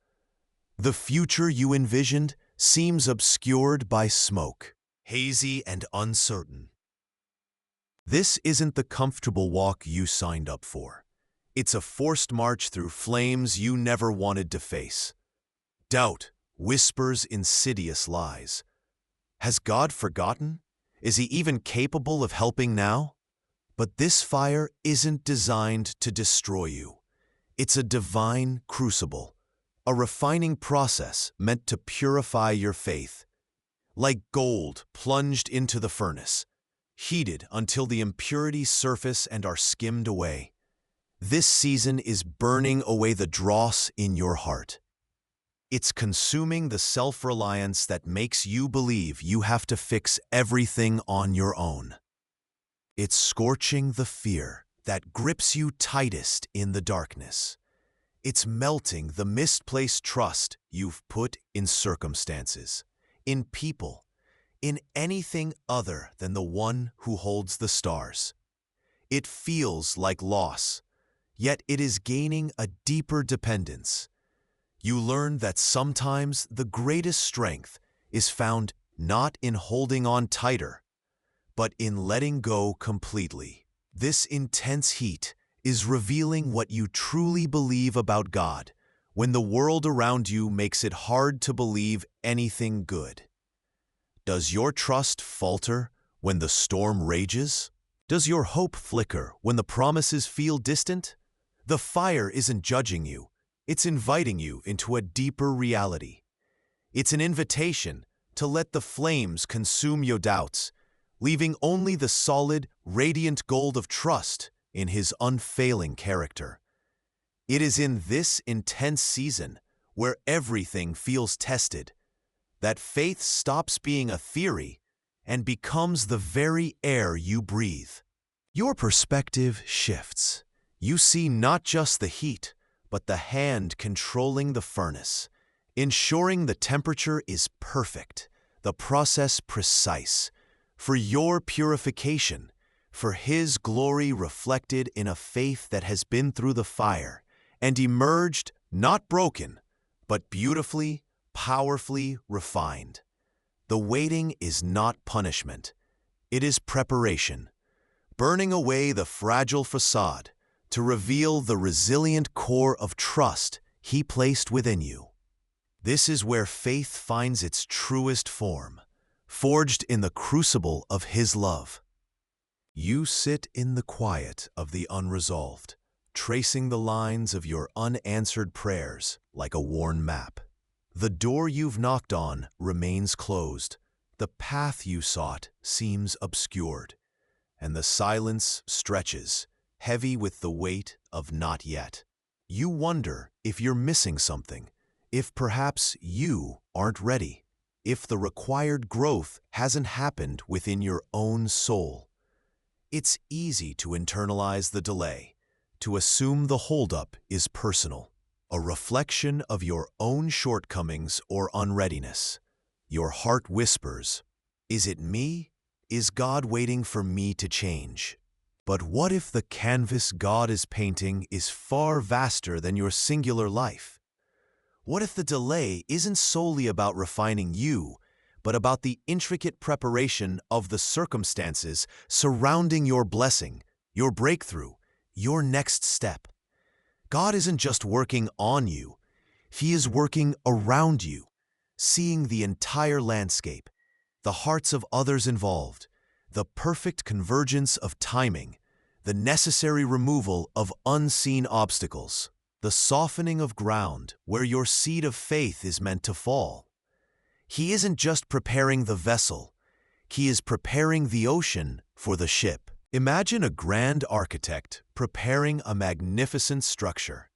The future you envisioned seems obscured by smoke, hazy and uncertain. This isn't the comfortable walk you signed up for. It's a forced march through flames you never wanted to face. Doubt whispers insidious lies. Has God forgotten? Is He even capable of helping now? But this fire isn't designed to destroy you. It's a divine crucible, a refining process meant to purify your faith. Like gold plunged into the furnace, heated until the impurities surface and are skimmed away. This season is burning away the dross in your heart. It's consuming the self-reliance that makes you believe you have to fix everything on your own. It's scorching the fear that grips you tightest in the darkness. It's melting the misplaced trust you've put in circumstances, in people, in anything other than the one who holds the stars. It feels like loss, yet it is gaining a deeper dependence. You learn that sometimes the greatest strength is found not in holding on tighter, but in letting go completely. This intense heat is revealing what you truly believe about God when the world around you makes it hard to believe anything good. Does your trust falter when the storm rages? Does your hope flicker when the promises feel distant? The fire isn't judging you. It's inviting you into a deeper reality. It's an invitation to let the flames consume your doubts, leaving only the solid, radiant gold of trust in His unfailing character. It is in this intense season, where everything feels tested, that faith stops being a theory and becomes the very air you breathe. Your perspective shifts. You see not just the heat, but the hand controlling the furnace, ensuring the temperature is perfect, the process precise, for your purification, for His glory reflected in a faith that has been through the fire and emerged not broken, but beautifully, powerfully refined. The waiting is not punishment. It is preparation, burning away the fragile facade to reveal the resilient core of trust He placed within you. This is where faith finds its truest form, forged in the crucible of His love. You sit in the quiet of the unresolved, tracing the lines of your unanswered prayers like a worn map. The door you've knocked on remains closed, the path you sought seems obscured, and the silence stretches, heavy with the weight of not yet. You wonder if you're missing something, if perhaps you aren't ready, if the required growth hasn't happened within your own soul. It's easy to internalize the delay, to assume the holdup is personal, a reflection of your own shortcomings or unreadiness. Your heart whispers, "Is it me? Is God waiting for me to change?" But what if the canvas God is painting is far vaster than your singular life? What if the delay isn't solely about refining you, but about the intricate preparation of the circumstances surrounding your blessing, your breakthrough, your next step? God isn't just working on you, He is working around you, seeing the entire landscape, the hearts of others involved, the perfect convergence of timing, the necessary removal of unseen obstacles, the softening of ground where your seed of faith is meant to fall. He isn't just preparing the vessel, He is preparing the ocean for the ship. Imagine a grand architect preparing a magnificent structure.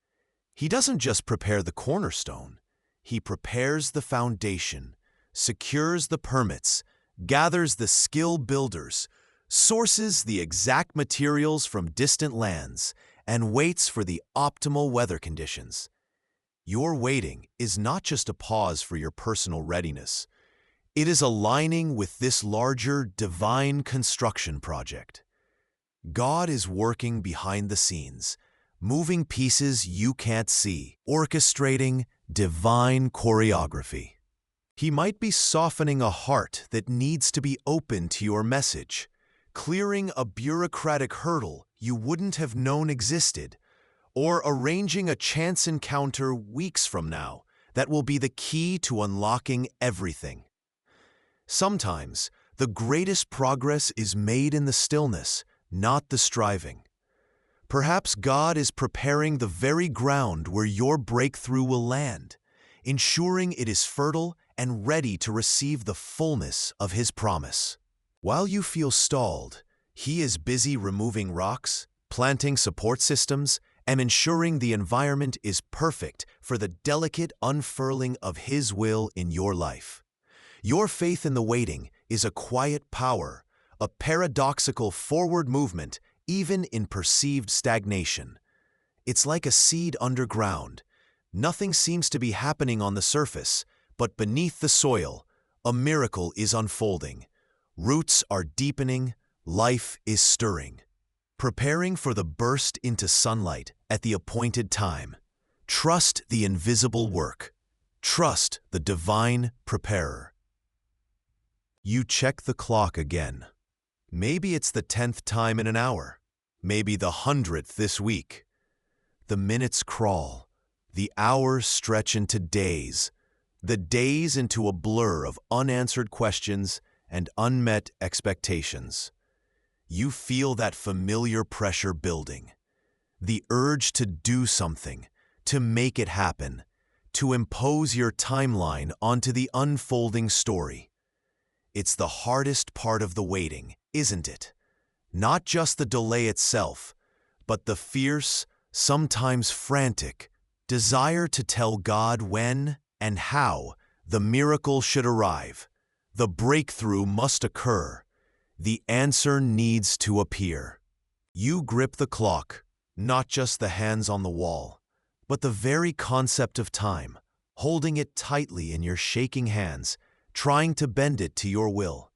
He doesn't just prepare the cornerstone, He prepares the foundation, secures the permits, gathers the skilled builders, sources the exact materials from distant lands, and waits for the optimal weather conditions. Your waiting is not just a pause for your personal readiness. It is aligning with this larger divine construction project. God is working behind the scenes, moving pieces you can't see, orchestrating divine choreography. He might be softening a heart that needs to be open to your message, clearing a bureaucratic hurdle you wouldn't have known existed, or arranging a chance encounter weeks from now that will be the key to unlocking everything. Sometimes, the greatest progress is made in the stillness, not the striving. Perhaps God is preparing the very ground where your breakthrough will land, ensuring it is fertile and ready to receive the fullness of His promise. While you feel stalled, He is busy removing rocks, planting support systems, and ensuring the environment is perfect for the delicate unfurling of His will in your life. Your faith in the waiting is a quiet power, a paradoxical forward movement even in perceived stagnation. It's like a seed underground. Nothing seems to be happening on the surface, but beneath the soil, a miracle is unfolding. Roots are deepening, life is stirring. Preparing for the burst into sunlight at the appointed time. Trust the invisible work. Trust the divine preparer. You check the clock again. Maybe it's the 10th time in an hour. Maybe the 100th this week. The minutes crawl. The hours stretch into days. The days into a blur of unanswered questions and unmet expectations. You feel that familiar pressure building. The urge to do something, to make it happen, to impose your timeline onto the unfolding story. It's the hardest part of the waiting, isn't it? Not just the delay itself, but the fierce, sometimes frantic, desire to tell God when and how the miracle should arrive. The breakthrough must occur. The answer needs to appear. You grip the clock, not just the hands on the wall, but the very concept of time, holding it tightly in your shaking hands, trying to bend it to your will.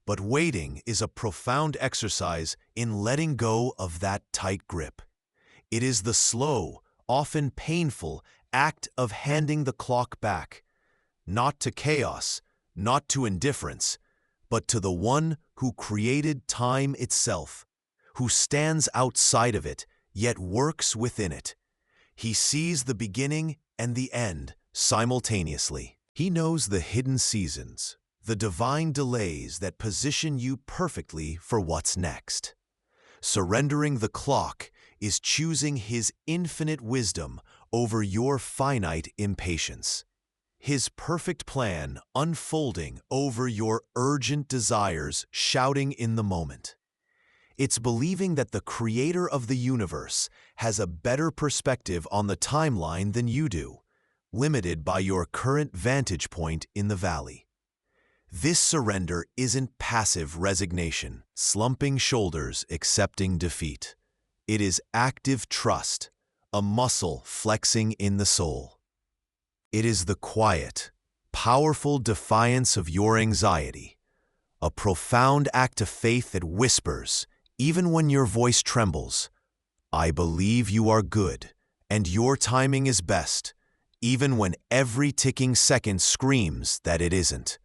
But waiting is a profound exercise in letting go of that tight grip. It is the slow, often painful act of handing the clock back, not to chaos, not to indifference, but to the one who created time itself, who stands outside of it, yet works within it. He sees the beginning and the end simultaneously. He knows the hidden seasons, the divine delays that position you perfectly for what's next. Surrendering the clock is choosing His infinite wisdom over your finite impatience. His perfect plan unfolding over your urgent desires shouting in the moment. It's believing that the Creator of the universe has a better perspective on the timeline than you do, limited by your current vantage point in the valley. This surrender isn't passive resignation, slumping shoulders accepting defeat. It is active trust, a muscle flexing in the soul. It is the quiet, powerful defiance of your anxiety, a profound act of faith that whispers, even when your voice trembles, "I believe you are good, and your timing is best," even when every ticking second screams that it isn't.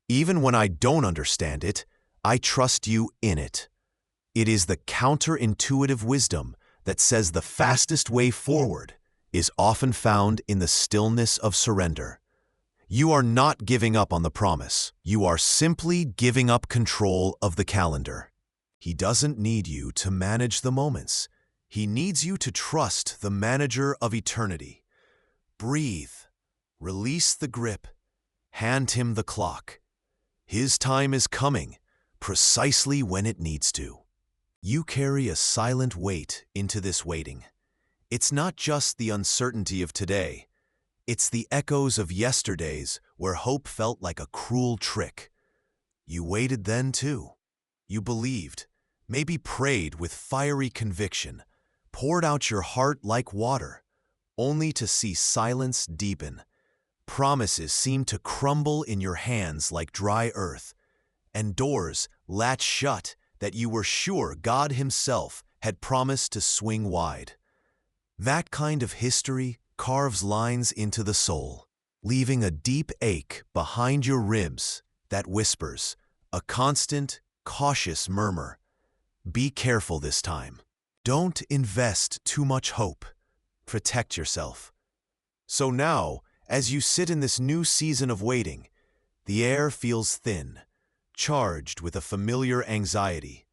Even when I don't understand it, I trust you in it. It is the counterintuitive wisdom that says the fastest way forward is often found in the stillness of surrender. You are not giving up on the promise. You are simply giving up control of the calendar. He doesn't need you to manage the moments. He needs you to trust the manager of eternity. Breathe. Release the grip. Hand Him the clock. His time is coming, precisely when it needs to. You carry a silent weight into this waiting. It's not just the uncertainty of today. It's the echoes of yesterdays where hope felt like a cruel trick. You waited then too. You believed, maybe prayed with fiery conviction, poured out your heart like water, only to see silence deepen. Promises seemed to crumble in your hands like dry earth, and doors latched shut that you were sure God Himself had promised to swing wide. That kind of history carves lines into the soul, leaving a deep ache behind your ribs that whispers, a constant, cautious murmur. Be careful this time. Don't invest too much hope. Protect yourself. So now, as you sit in this new season of waiting, the air feels thin, charged with a familiar anxiety.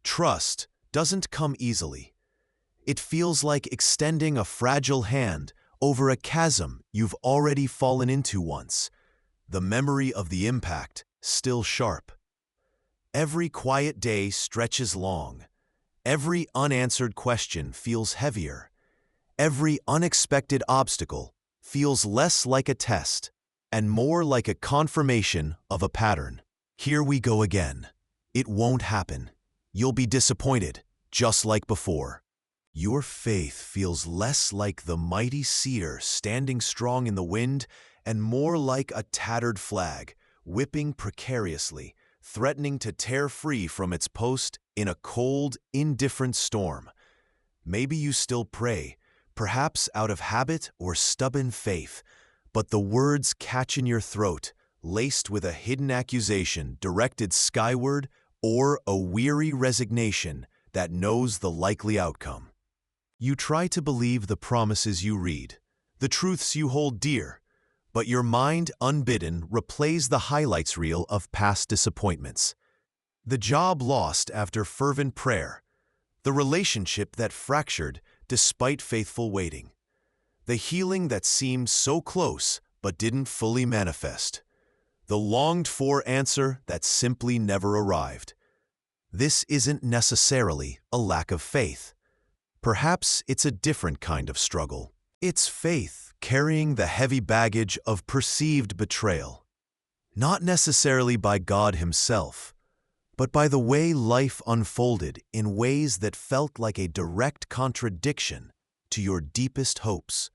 Trust doesn't come easily. It feels like extending a fragile hand over a chasm you've already fallen into once, the memory of the impact still sharp. Every quiet day stretches long. Every unanswered question feels heavier. Every unexpected obstacle feels less like a test and more like a confirmation of a pattern. Here we go again. It won't happen. You'll be disappointed, just like before. Your faith feels less like the mighty cedar standing strong in the wind and more like a tattered flag, whipping precariously, threatening to tear free from its post in a cold, indifferent storm. Maybe you still pray, perhaps out of habit or stubborn faith, but the words catch in your throat, laced with a hidden accusation directed skyward or a weary resignation that knows the likely outcome. You try to believe the promises you read, the truths you hold dear, but your mind, unbidden, replays the highlights reel of past disappointments. The job lost after fervent prayer, the relationship that fractured despite faithful waiting, the healing that seemed so close but didn't fully manifest, the longed-for answer that simply never arrived. This isn't necessarily a lack of faith. Perhaps it's a different kind of struggle. It's faith carrying the heavy baggage of perceived betrayal, not necessarily by God Himself, but by the way life unfolded in ways that felt like a direct contradiction to your deepest hopes,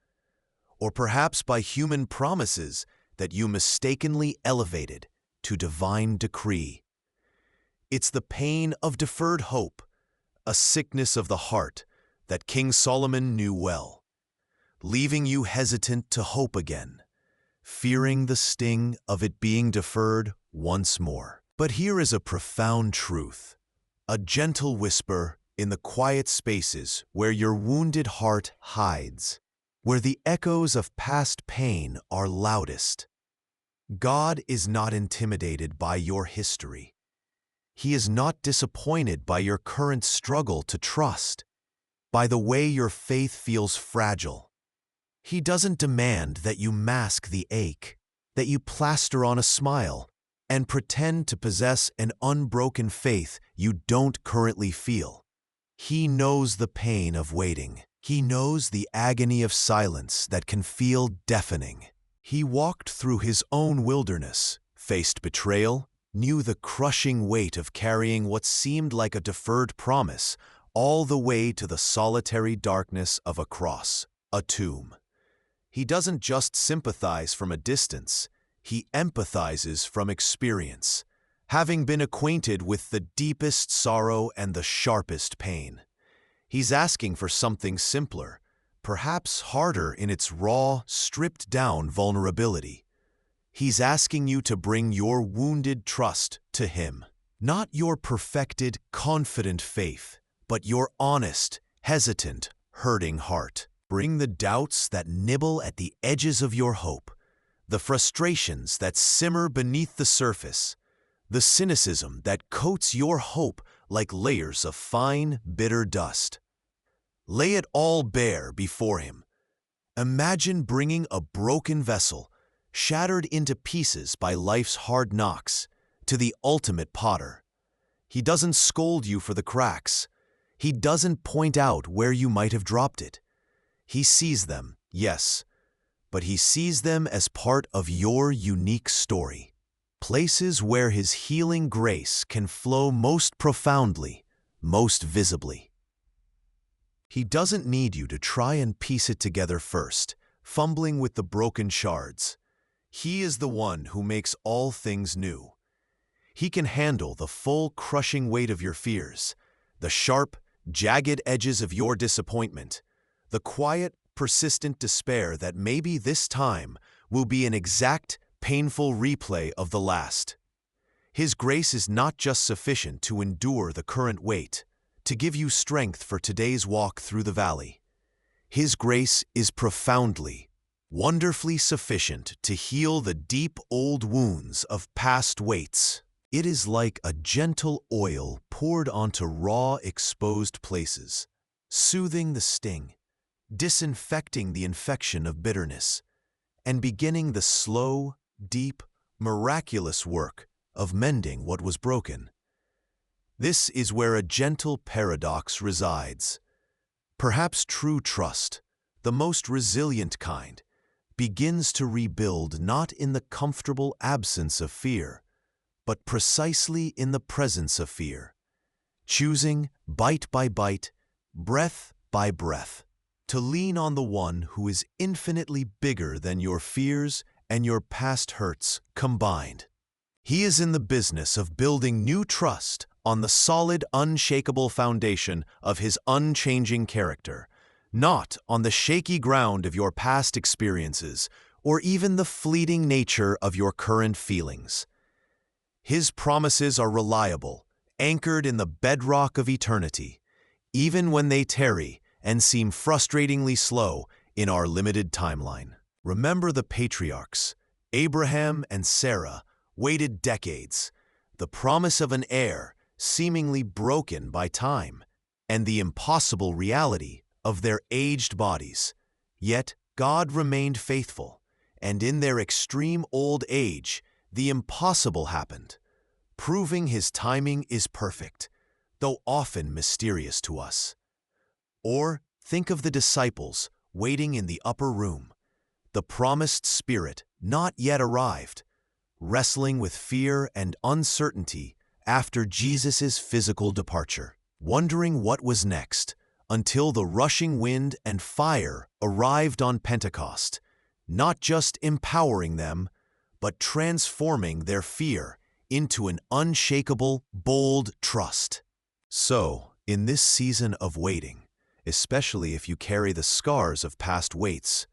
or perhaps by human promises that you mistakenly elevated to divine decree. It's the pain of deferred hope, a sickness of the heart that King Solomon knew well, leaving you hesitant to hope again, fearing the sting of it being deferred once more. But here is a profound truth, a gentle whisper in the quiet spaces where your wounded heart hides, where the echoes of past pain are loudest. God is not intimidated by your history. He is not disappointed by your current struggle to trust, by the way your faith feels fragile. He doesn't demand that you mask the ache, that you plaster on a smile, and pretend to possess an unbroken faith you don't currently feel. He knows the pain of waiting. He knows the agony of silence that can feel deafening. He walked through His own wilderness, faced betrayal, knew the crushing weight of carrying what seemed like a deferred promise all the way to the solitary darkness of a cross, a tomb. He doesn't just sympathize from a distance, He empathizes from experience, having been acquainted with the deepest sorrow and the sharpest pain. He's asking for something simpler, perhaps harder in its raw, stripped-down vulnerability. He's asking you to bring your wounded trust to Him, not your perfected, confident faith, but your honest, hesitant, hurting heart. Bring the doubts that nibble at the edges of your hope, the frustrations that simmer beneath the surface, the cynicism that coats your hope like layers of fine, bitter dust. Lay it all bare before Him. Imagine bringing a broken vessel, shattered into pieces by life's hard knocks, to the ultimate potter. He doesn't scold you for the cracks. He doesn't point out where you might have dropped it. He sees them, yes, but He sees them as part of your unique story. Places where His healing grace can flow most profoundly, most visibly. He doesn't need you to try and piece it together first, fumbling with the broken shards. He is the one who makes all things new. He can handle the full crushing weight of your fears, the sharp, jagged edges of your disappointment, the quiet, persistent despair that maybe this time will be an exact, painful replay of the last. His grace is not just sufficient to endure the current weight, to give you strength for today's walk through the valley. His grace is profoundly, wonderfully sufficient to heal the deep old wounds of past weights. It is like a gentle oil poured onto raw, exposed places, soothing the sting, disinfecting the infection of bitterness, and beginning the slow, deep, miraculous work of mending what was broken. This is where a gentle paradox resides. Perhaps true trust, the most resilient kind, begins to rebuild not in the comfortable absence of fear, but precisely in the presence of fear, choosing, bite by bite, breath by breath, to lean on the one who is infinitely bigger than your fears and your past hurts combined. He is in the business of building new trust on the solid, unshakable foundation of his unchanging character, not on the shaky ground of your past experiences or even the fleeting nature of your current feelings. His promises are reliable, anchored in the bedrock of eternity, even when they tarry and seem frustratingly slow in our limited timeline. Remember the patriarchs, Abraham and Sarah, waited decades, the promise of an heir seemingly broken by time, and the impossible reality of their aged bodies. Yet God remained faithful, and in their extreme old age, the impossible happened, proving his timing is perfect, though often mysterious to us. Or think of the disciples waiting in the upper room, the promised Spirit not yet arrived, wrestling with fear and uncertainty after Jesus' physical departure, wondering what was next, until the rushing wind and fire arrived on Pentecost, not just empowering them, but transforming their fear into an unshakable, bold trust. So, in this season of waiting, especially if you carry the scars of past waits,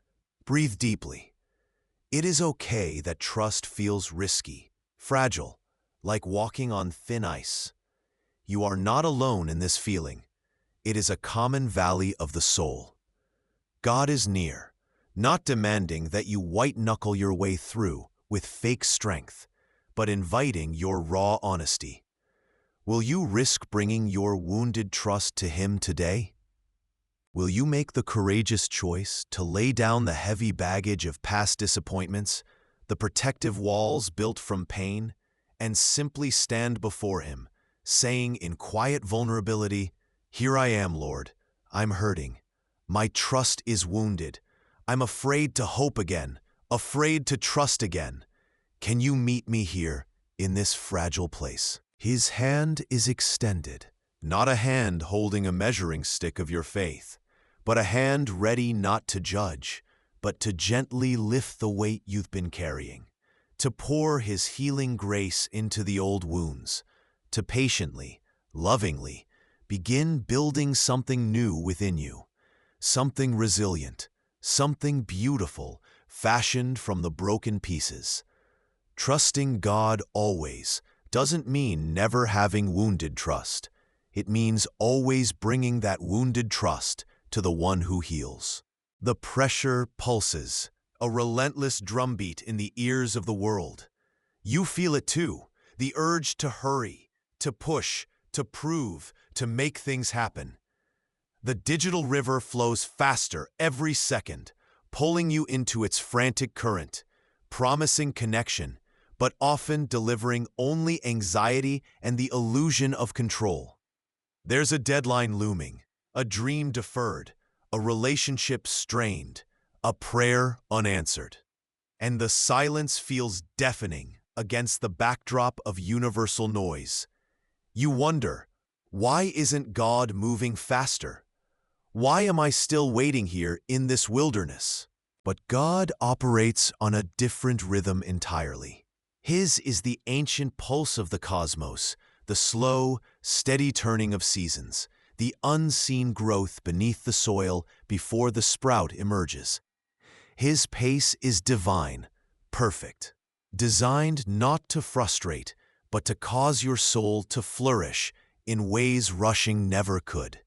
breathe deeply. It is okay that trust feels risky, fragile, like walking on thin ice. You are not alone in this feeling. It is a common valley of the soul. God is near, not demanding that you white-knuckle your way through with fake strength, but inviting your raw honesty. Will you risk bringing your wounded trust to Him today? Will you make the courageous choice to lay down the heavy baggage of past disappointments, the protective walls built from pain, and simply stand before Him, saying in quiet vulnerability, "Here I am, Lord. I'm hurting. My trust is wounded. I'm afraid to hope again, afraid to trust again. Can you meet me here in this fragile place?" His hand is extended, not a hand holding a measuring stick of your faith, but a hand ready not to judge, but to gently lift the weight you've been carrying, to pour His healing grace into the old wounds, to patiently, lovingly, begin building something new within you, something resilient, something beautiful, fashioned from the broken pieces. Trusting God always doesn't mean never having wounded trust. It means always bringing that wounded trust to the one who heals. The pressure pulses, a relentless drumbeat in the ears of the world. You feel it too, the urge to hurry, to push, to prove, to make things happen. The digital river flows faster every second, pulling you into its frantic current, promising connection, but often delivering only anxiety and the illusion of control. There's a deadline looming, a dream deferred, a relationship strained, a prayer unanswered. And the silence feels deafening against the backdrop of universal noise. You wonder, why isn't God moving faster? Why am I still waiting here in this wilderness? But God operates on a different rhythm entirely. His is the ancient pulse of the cosmos, the slow, steady turning of seasons, the unseen growth beneath the soil before the sprout emerges. His pace is divine, perfect, designed not to frustrate, but to cause your soul to flourish in ways rushing never could.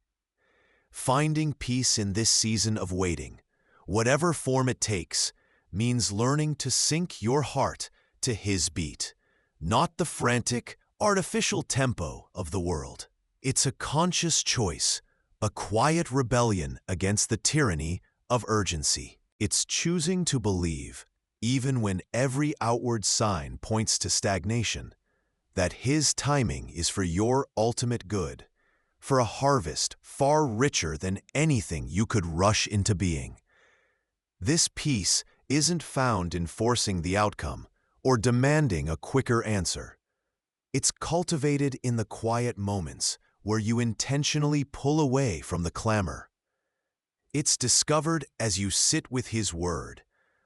Finding peace in this season of waiting, whatever form it takes, means learning to sync your heart to His beat, not the frantic, artificial tempo of the world. It's a conscious choice, a quiet rebellion against the tyranny of urgency. It's choosing to believe, even when every outward sign points to stagnation, that His timing is for your ultimate good, for a harvest far richer than anything you could rush into being. This peace isn't found in forcing the outcome or demanding a quicker answer. It's cultivated in the quiet moments where you intentionally pull away from the clamor. It's discovered as you sit with His Word,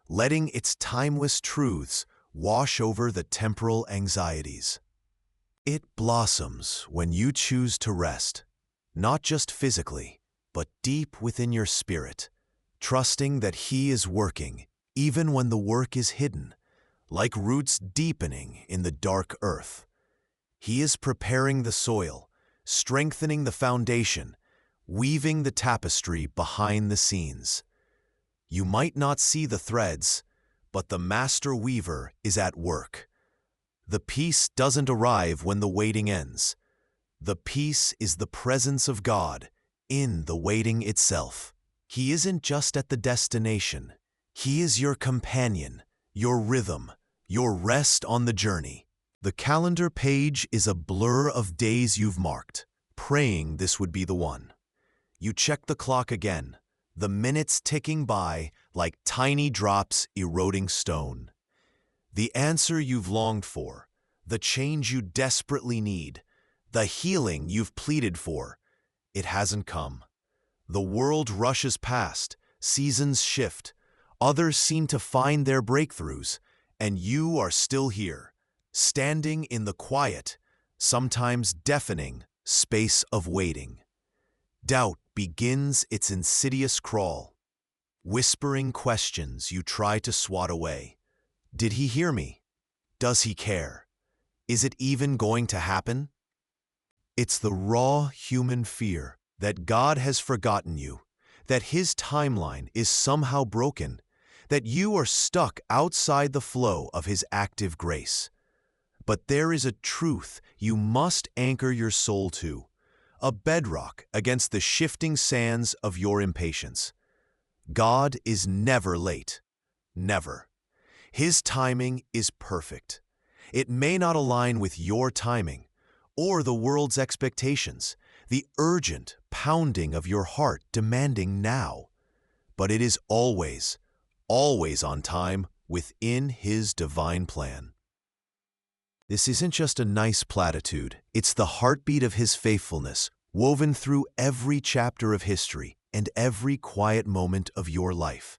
letting its timeless truths wash over the temporal anxieties. It blossoms when you choose to rest, not just physically, but deep within your spirit, trusting that He is working even when the work is hidden, like roots deepening in the dark earth. He is preparing the soil, strengthening the foundation, weaving the tapestry behind the scenes. You might not see the threads, but the master weaver is at work. The peace doesn't arrive when the waiting ends. The peace is the presence of God in the waiting itself. He isn't just at the destination. He is your companion, your rhythm, your rest on the journey. The calendar page is a blur of days you've marked, praying this would be the one. You check the clock again, the minutes ticking by like tiny drops eroding stone. The answer you've longed for, the change you desperately need, the healing you've pleaded for, it hasn't come. The world rushes past, seasons shift, others seem to find their breakthroughs, and you are still here, standing in the quiet, sometimes deafening, space of waiting. Doubt begins its insidious crawl, whispering questions you try to swat away. Did He hear me? Does He care? Is it even going to happen? It's the raw human fear that God has forgotten you, that His timeline is somehow broken, that you are stuck outside the flow of His active grace. But there is a truth you must anchor your soul to, a bedrock against the shifting sands of your impatience. God is never late. Never. His timing is perfect. It may not align with your timing or the world's expectations, the urgent pounding of your heart demanding now, but it is always, always on time within His divine plan. This isn't just a nice platitude, it's the heartbeat of His faithfulness, woven through every chapter of history and every quiet moment of your life.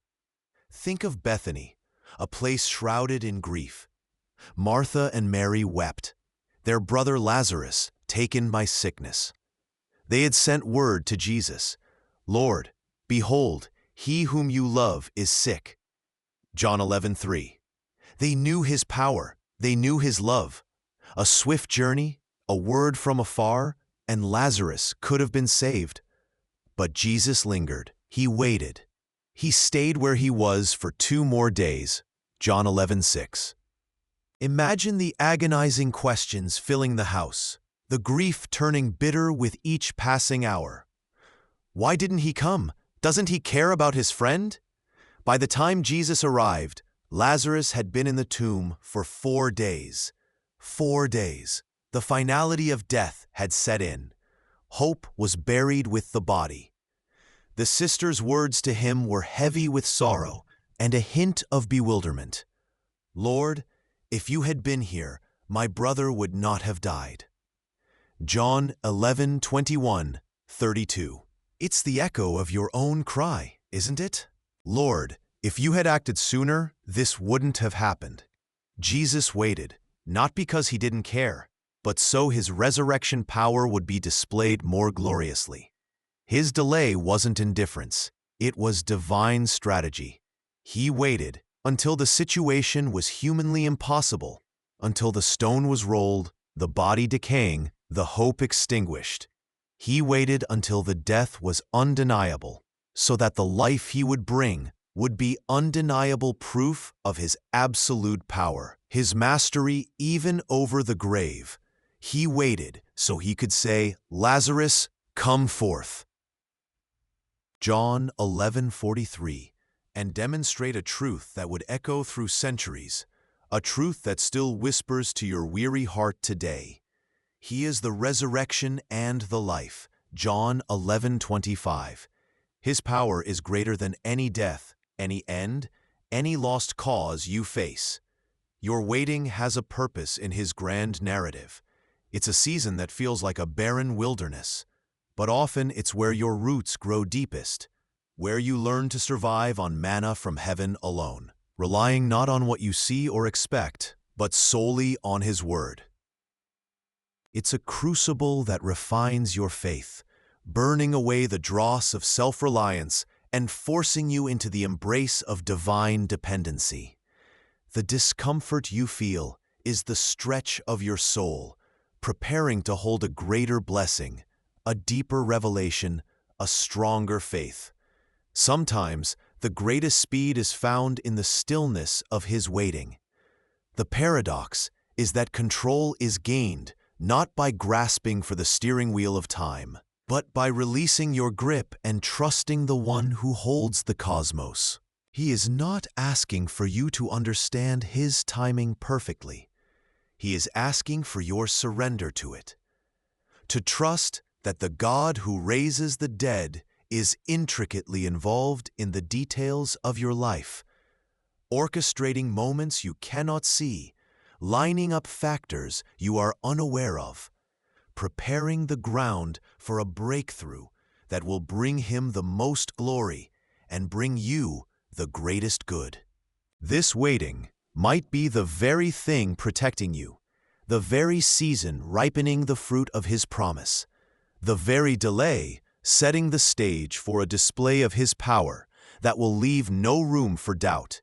Think of Bethany, a place shrouded in grief. Martha and Mary wept, their brother Lazarus taken by sickness. They had sent word to Jesus, "Lord, behold, he whom you love is sick." John 11:3. They knew His power, they knew His love. A swift journey, a word from afar, and Lazarus could have been saved. But Jesus lingered. He waited. He stayed where He was for 2 more days. John 11:6. Imagine the agonizing questions filling the house, the grief turning bitter with each passing hour. Why didn't He come? Doesn't He care about his friend? By the time Jesus arrived, Lazarus had been in the tomb for 4 days. 4 days. The finality of death had set in. Hope was buried with the body. The sisters' words to Him were heavy with sorrow and a hint of bewilderment. "Lord, if you had been here, my brother would not have died." John 11:21-32. It's the echo of your own cry, isn't it? "Lord, if you had acted sooner, this wouldn't have happened." Jesus waited, not because He didn't care, but so His resurrection power would be displayed more gloriously. His delay wasn't indifference, it was divine strategy. He waited until the situation was humanly impossible, until the stone was rolled, the body decaying, the hope extinguished. He waited until the death was undeniable, so that the life He would bring would be undeniable proof of His absolute power, His mastery even over the grave, He waited so he could say, "Lazarus, come forth." John 11:43, and demonstrate a truth that would echo through centuries, a truth that still whispers to your weary heart today. He is the resurrection and the life. John 11:25. His power is greater than any death, any end, any lost cause you face. Your waiting has a purpose in his grand narrative. It's a season that feels like a barren wilderness, but often it's where your roots grow deepest, where you learn to survive on manna from heaven alone, relying not on what you see or expect, but solely on his word. It's a crucible that refines your faith, burning away the dross of self-reliance and forcing you into the embrace of divine dependency. The discomfort you feel is the stretch of your soul, preparing to hold a greater blessing, a deeper revelation, a stronger faith. Sometimes the greatest speed is found in the stillness of his waiting. The paradox is that control is gained not by grasping for the steering wheel of time, but by releasing your grip and trusting the one who holds the cosmos. He is not asking for you to understand his timing perfectly. He is asking for your surrender to it. To trust that the God who raises the dead is intricately involved in the details of your life, orchestrating moments you cannot see, lining up factors you are unaware of, preparing the ground for a breakthrough that will bring him the most glory and bring you the greatest good. This waiting might be the very thing protecting you, the very season ripening the fruit of his promise, the very delay setting the stage for a display of his power that will leave no room for doubt.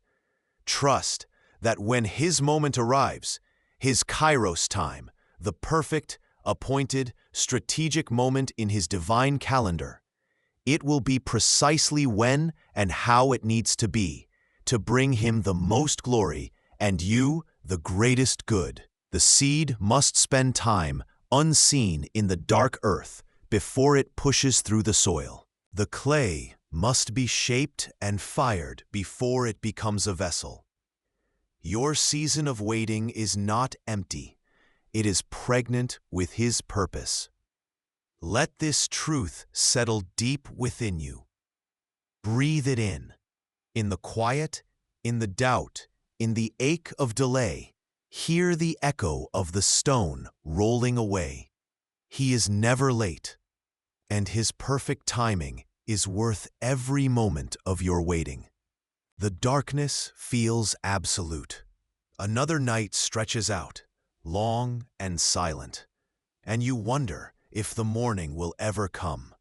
Trust that when his moment arrives, his kairos time, the perfect, appointed, strategic moment in his divine calendar, it will be precisely when and how it needs to be, to bring him the most glory and you the greatest good. The seed must spend time unseen in the dark earth before it pushes through the soil. The clay must be shaped and fired before it becomes a vessel. Your season of waiting is not empty. It is pregnant with his purpose. Let this truth settle deep within you. Breathe it in the quiet, in the doubt, in the ache of delay. Hear the echo of the stone rolling away. He is never late, and his perfect timing is worth every moment of your waiting. The darkness feels absolute. Another night stretches out, long and silent, and you wonder if the morning will ever come.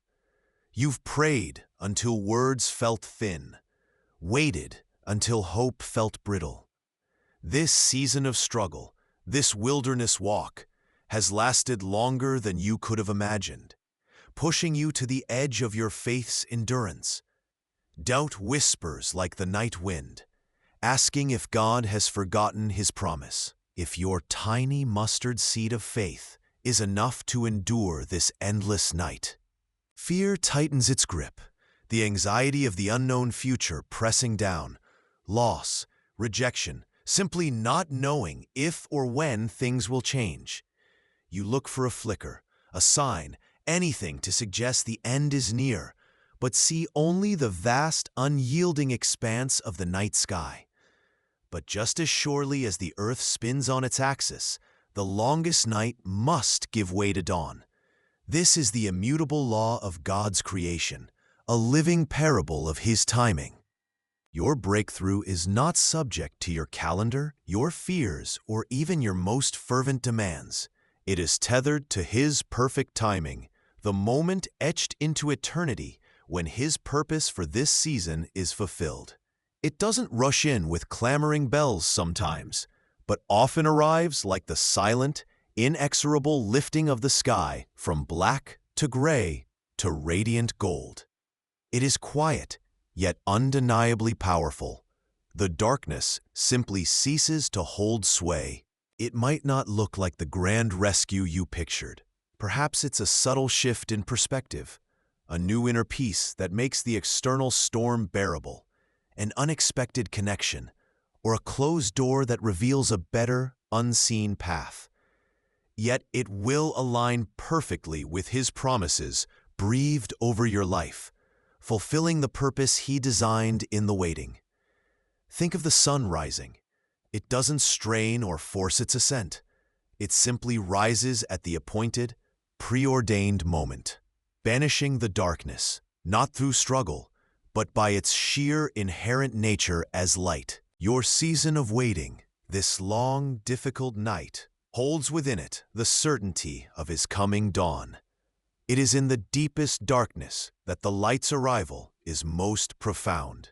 You've prayed until words felt thin, waited until hope felt brittle. This season of struggle, this wilderness walk, has lasted longer than you could have imagined, pushing you to the edge of your faith's endurance. Doubt whispers like the night wind, asking if God has forgotten his promise, if your tiny mustard seed of faith is enough to endure this endless night. Fear tightens its grip, the anxiety of the unknown future pressing down, loss, rejection, simply not knowing if or when things will change. You look for a flicker, a sign, anything to suggest the end is near, but see only the vast, unyielding expanse of the night sky. But just as surely as the earth spins on its axis, the longest night must give way to dawn. This is the immutable law of God's creation, a living parable of his timing. Your breakthrough is not subject to your calendar, your fears, or even your most fervent demands. It is tethered to his perfect timing, the moment etched into eternity when his purpose for this season is fulfilled. It doesn't rush in with clamoring bells sometimes, but often arrives like the silent, inexorable lifting of the sky from black to gray to radiant gold. It is quiet, yet undeniably powerful. The darkness simply ceases to hold sway. It might not look like the grand rescue you pictured. Perhaps it's a subtle shift in perspective, a new inner peace that makes the external storm bearable, an unexpected connection, or a closed door that reveals a better, unseen path. Yet it will align perfectly with His promises breathed over your life, fulfilling the purpose He designed in the waiting. Think of the sun rising. It doesn't strain or force its ascent. It simply rises at the appointed, preordained moment, banishing the darkness, not through struggle, but by its sheer inherent nature as light. Your season of waiting, this long, difficult night, holds within it the certainty of His coming dawn. It is in the deepest darkness that the light's arrival is most profound.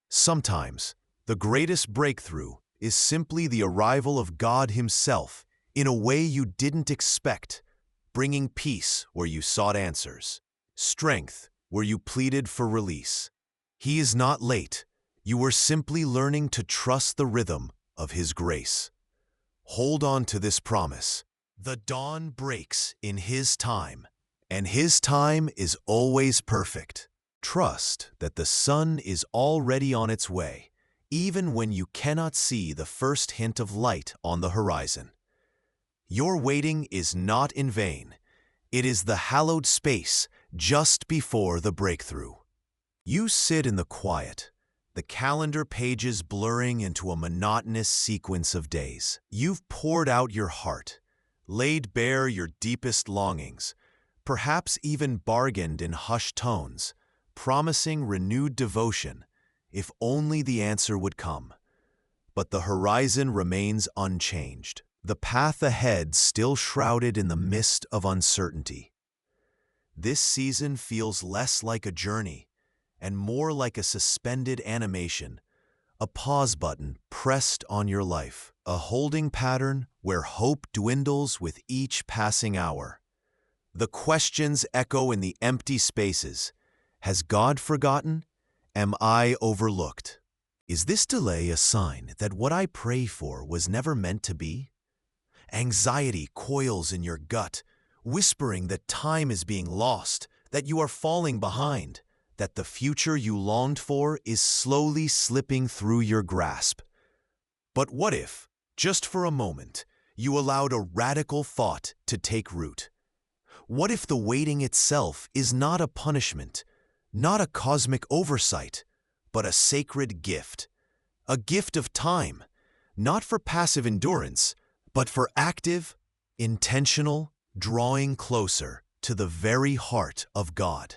Sometimes, the greatest breakthrough is simply the arrival of God Himself in a way you didn't expect, bringing peace where you sought answers, strength where you pleaded for release. He is not late. You are simply learning to trust the rhythm of His grace. Hold on to this promise. The dawn breaks in His time, and His time is always perfect. Trust that the sun is already on its way, even when you cannot see the first hint of light on the horizon. Your waiting is not in vain. It is the hallowed space just before the breakthrough. You sit in the quiet, the calendar pages blurring into a monotonous sequence of days. You've poured out your heart, laid bare your deepest longings, perhaps even bargained in hushed tones, promising renewed devotion, if only the answer would come. But the horizon remains unchanged, the path ahead still shrouded in the mist of uncertainty. This season feels less like a journey and more like a suspended animation, a pause button pressed on your life, a holding pattern where hope dwindles with each passing hour. The questions echo in the empty spaces. Has God forgotten? Am I overlooked? Is this delay a sign that what I pray for was never meant to be? Anxiety coils in your gut, whispering that time is being lost, that you are falling behind, that the future you longed for is slowly slipping through your grasp. But what if, just for a moment, you allowed a radical thought to take root? What if the waiting itself is not a punishment, not a cosmic oversight, but a sacred gift? A gift of time, not for passive endurance, but for active, intentional, drawing closer to the very heart of God.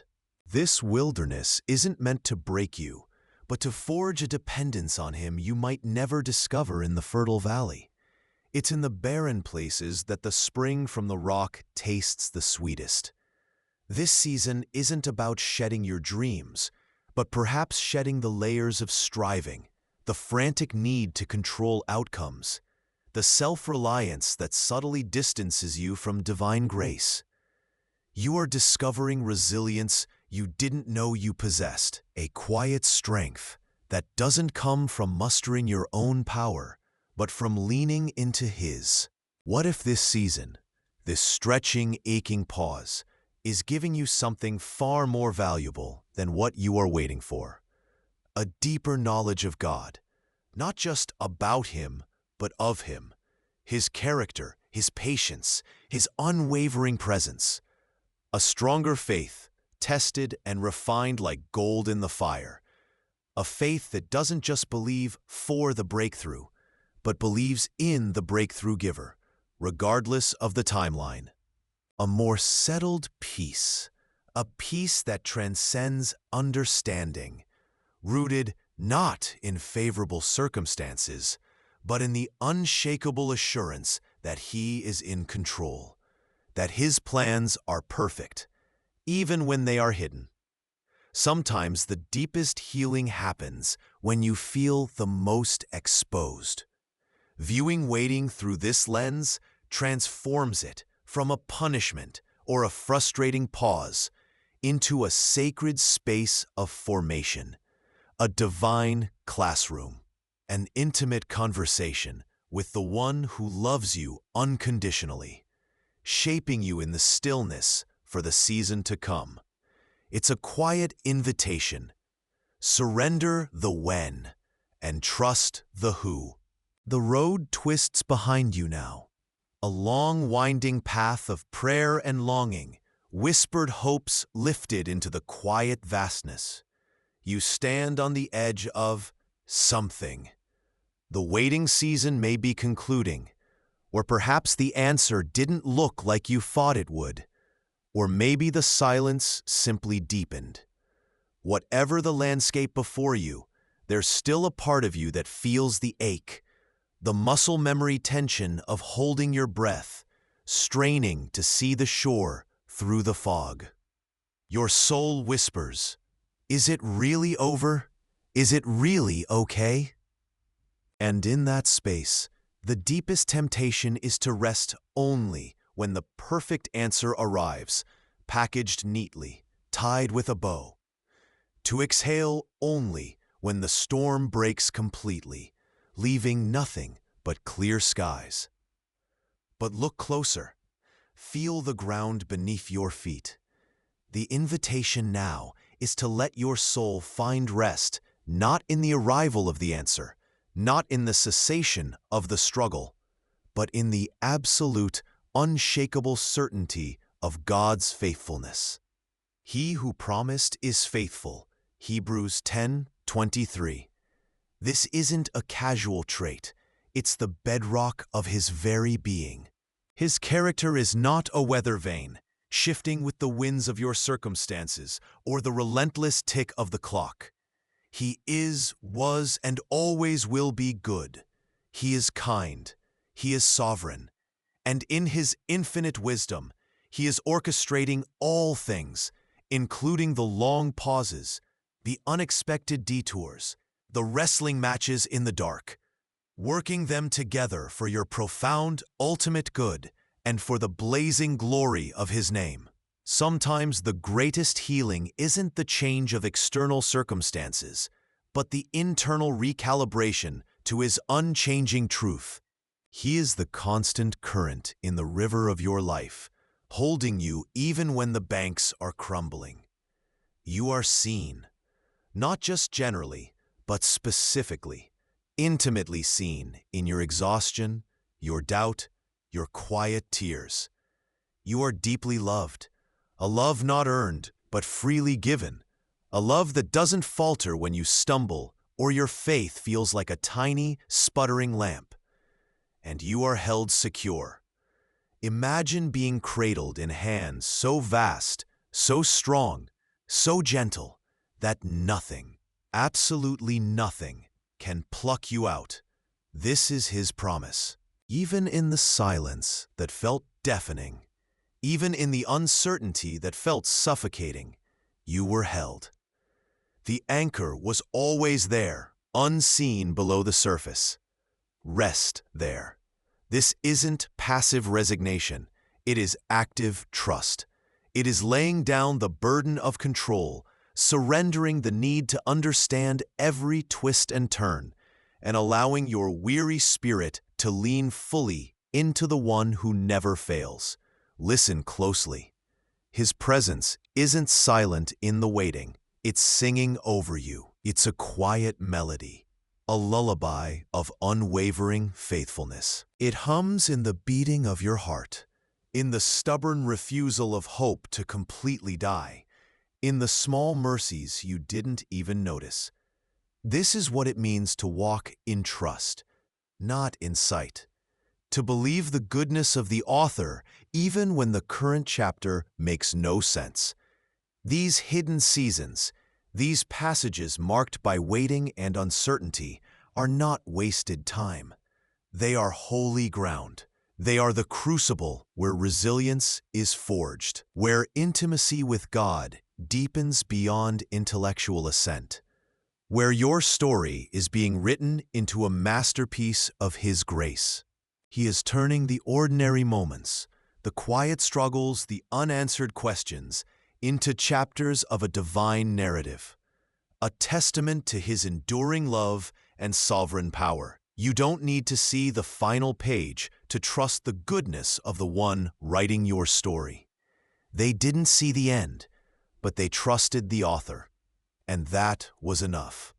This wilderness isn't meant to break you, but to forge a dependence on Him you might never discover in the fertile valley. It's in the barren places that the spring from the rock tastes the sweetest. This season isn't about shedding your dreams, but perhaps shedding the layers of striving, the frantic need to control outcomes, the self-reliance that subtly distances you from divine grace. You are discovering resilience you didn't know you possessed, a quiet strength that doesn't come from mustering your own power, but from leaning into His. What if this season, this stretching, aching pause, is giving you something far more valuable than what you are waiting for? A deeper knowledge of God, not just about Him, but of Him, His character, His patience, His unwavering presence. A stronger faith, tested and refined like gold in the fire. A faith that doesn't just believe for the breakthrough, but believes in the breakthrough giver, regardless of the timeline. A more settled peace, a peace that transcends understanding, rooted not in favorable circumstances, but in the unshakable assurance that He is in control, that His plans are perfect, even when they are hidden. Sometimes the deepest healing happens when you feel the most exposed. Viewing waiting through this lens transforms it from a punishment or a frustrating pause into a sacred space of formation, a divine classroom, an intimate conversation with the one who loves you unconditionally, shaping you in the stillness for the season to come. It's a quiet invitation. Surrender the when and trust the who. The road twists behind you now, a long winding path of prayer and longing, whispered hopes lifted into the quiet vastness. You stand on the edge of something. The waiting season may be concluding, or perhaps the answer didn't look like you thought it would, or maybe the silence simply deepened. Whatever the landscape before you, there's still a part of you that feels the ache, the muscle memory tension of holding your breath, straining to see the shore through the fog. Your soul whispers, "Is it really over? Is it really okay?" And in that space, the deepest temptation is to rest only when the perfect answer arrives, packaged neatly, tied with a bow. To exhale only when the storm breaks completely, leaving nothing but clear skies. But look closer. Feel the ground beneath your feet. The invitation now is to let your soul find rest, not in the arrival of the answer, not in the cessation of the struggle, but in the absolute, unshakable certainty of God's faithfulness. He who promised is faithful. Hebrews 10:23. This isn't a casual trait. It's the bedrock of his very being. His character is not a weather vane, shifting with the winds of your circumstances or the relentless tick of the clock. He is, was, and always will be good. He is kind. He is sovereign. And in his infinite wisdom, he is orchestrating all things, including the long pauses, the unexpected detours, the wrestling matches in the dark, working them together for your profound, ultimate good and for the blazing glory of his name. Sometimes the greatest healing isn't the change of external circumstances, but the internal recalibration to his unchanging truth. He is the constant current in the river of your life, holding you even when the banks are crumbling. You are seen, not just generally, but specifically, intimately seen in your exhaustion, your doubt, your quiet tears. You are deeply loved, a love not earned, but freely given, a love that doesn't falter when you stumble or your faith feels like a tiny, sputtering lamp. And you are held secure. Imagine being cradled in hands so vast, so strong, so gentle, that nothing, absolutely nothing, can pluck you out. This is his promise. Even in the silence that felt deafening, even in the uncertainty that felt suffocating, you were held. The anchor was always there, unseen below the surface. Rest there. This isn't passive resignation. It is active trust. It is laying down the burden of control, surrendering the need to understand every twist and turn, and allowing your weary spirit to lean fully into the one who never fails. Listen closely. His presence isn't silent in the waiting. It's singing over you. It's a quiet melody, a lullaby of unwavering faithfulness. It hums in the beating of your heart, in the stubborn refusal of hope to completely die, in the small mercies you didn't even notice. This is what it means to walk in trust, not in sight. To believe the goodness of the author even when the current chapter makes no sense. These hidden seasons, these passages marked by waiting and uncertainty, are not wasted time. They are holy ground. They are the crucible where resilience is forged, where intimacy with God deepens beyond intellectual assent, where your story is being written into a masterpiece of His grace. He is turning the ordinary moments, the quiet struggles, the unanswered questions, into chapters of a divine narrative, a testament to His enduring love and sovereign power. You don't need to see the final page to trust the goodness of the one writing your story. They didn't see the end, but they trusted the author, and that was enough.